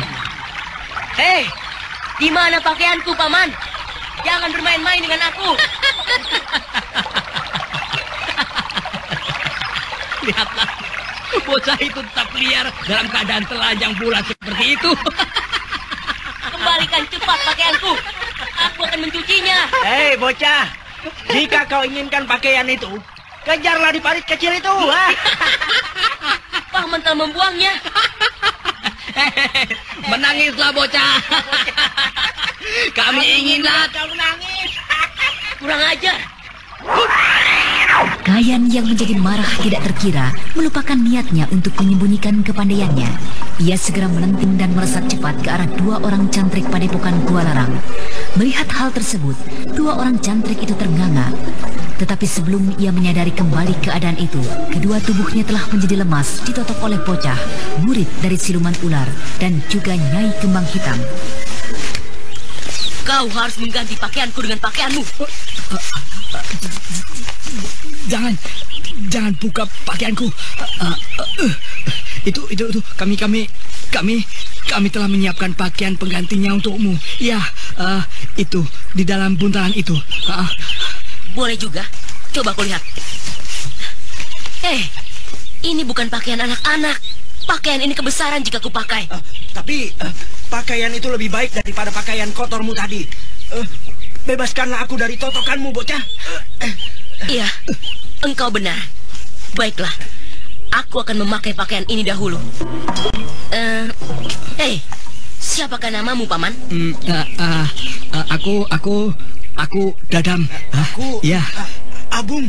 Di mana pakaianku, Paman? Jangan bermain-main dengan aku. Lihatlah, bocah itu tetap liar dalam keadaan telanjang bulat seperti itu. Kembalikan cepat pakaianku. Aku akan mencucinya. Bocah, jika kau inginkan pakaian itu, kejarlah di parit kecil itu. Paman telah membuangnya. Menangislah, bocah. Kami inginlah kau menangis. Kurang ajar. Kayan yang menjadi marah tidak terkira melupakan niatnya untuk menyembunyikan kepandaiannya. Ia segera melenting dan melesat cepat ke arah 2 orang cantrik padepokan Gua Larang. Melihat hal tersebut, 2 orang cantrik itu ternganga. Tetapi sebelum ia menyadari kembali keadaan itu, kedua tubuhnya telah menjadi lemas ditotok oleh bocah, murid dari siluman ular dan juga Nyai Kembang Hitam. Kau harus mengganti pakaianku dengan pakaianmu. Jangan buka pakaianku. Itu kami telah menyiapkan pakaian penggantinya untukmu. Ya, itu di dalam buntalan itu. Boleh juga. Coba aku lihat. Ini bukan pakaian anak-anak. Pakaian ini kebesaran jika kupakai. Tapi pakaian itu lebih baik daripada pakaian kotormu tadi. Bebaskanlah aku dari totokanmu, bocah. Iya, engkau benar. Baiklah, aku akan memakai pakaian ini dahulu. Siapakah namamu, Paman? Aku Dadam. Aku? Ya. Abung.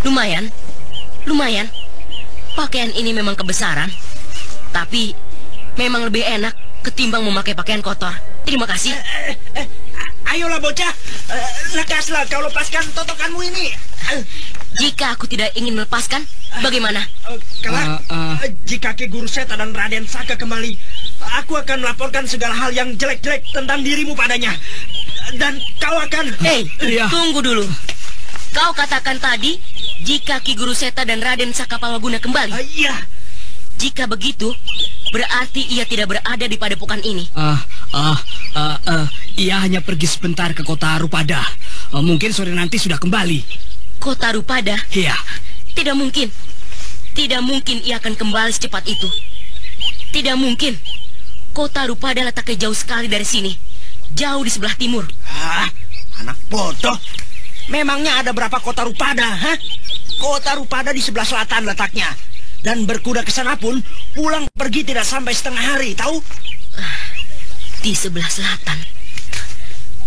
Lumayan. Pakaian ini memang kebesaran, tapi memang lebih enak ketimbang memakai pakaian kotor. Terima kasih. Ayolah bocah, lekaslah kau lepaskan totokanmu ini. Jika aku tidak ingin melepaskan, bagaimana? Kelak, jika Ki Guru Seta dan Raden Saka kembali, aku akan melaporkan segala hal yang jelek-jelek tentang dirimu padanya. Dan kau akan... Tunggu dulu. Kau katakan tadi, jika Ki Guru Seta dan Raden Saka Palwaguna kembali. Iya. Jika begitu, berarti ia tidak berada di padepokan ini. Ia hanya pergi sebentar ke kota Rupada. Mungkin sore nanti sudah kembali. Kota Rupada? Iya. Tidak mungkin. Tidak mungkin ia akan kembali secepat itu. Tidak mungkin. Kota Rupada letaknya jauh sekali dari sini. Jauh di sebelah timur. Anak bodoh. Memangnya ada berapa kota Rupada, Kota Rupada di sebelah selatan letaknya. Dan berkuda ke sana pun pulang pergi tidak sampai setengah hari, tahu? Di sebelah selatan.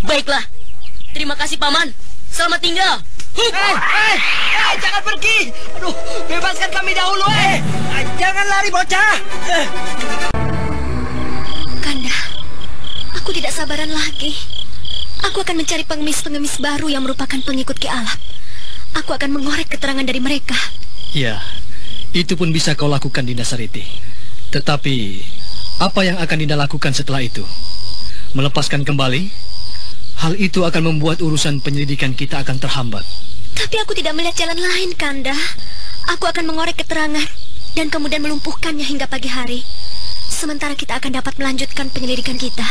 Baiklah. Terima kasih, Paman. Selamat tinggal. Jangan pergi. Aduh, bebaskan kami dahulu, Jangan lari, bocah. Kanda, aku tidak sabaran lagi. Aku akan mencari pengemis-pengemis baru yang merupakan pengikut Ki Alap. Aku akan mengorek keterangan dari mereka. Ya, itu pun bisa kau lakukan, Dinda Sariti. Tetapi, apa yang akan Dinda lakukan setelah itu? Melepaskan kembali? Hal itu akan membuat urusan penyelidikan kita akan terhambat. Tapi aku tidak melihat jalan lain, Kanda. Aku akan mengorek keterangan dan kemudian melumpuhkannya hingga pagi hari. Sementara kita akan dapat melanjutkan penyelidikan kita.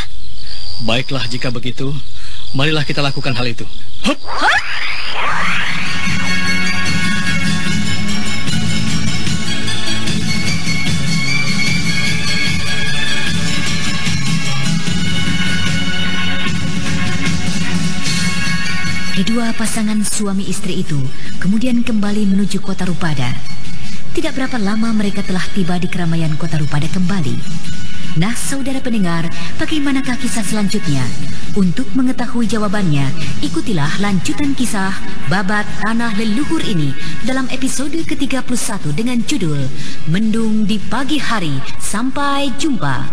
Baiklah, jika begitu, marilah kita lakukan hal itu. Hup! Kedua pasangan suami istri itu kemudian kembali menuju kota Rupada. Tidak berapa lama mereka telah tiba di keramaian kota Rupada kembali. Nah, saudara pendengar, bagaimanakah kisah selanjutnya? Untuk mengetahui jawabannya, ikutilah lanjutan kisah Babat Tanah Leluhur ini dalam episode ke-31 dengan judul Mendung di Pagi Hari. Sampai jumpa.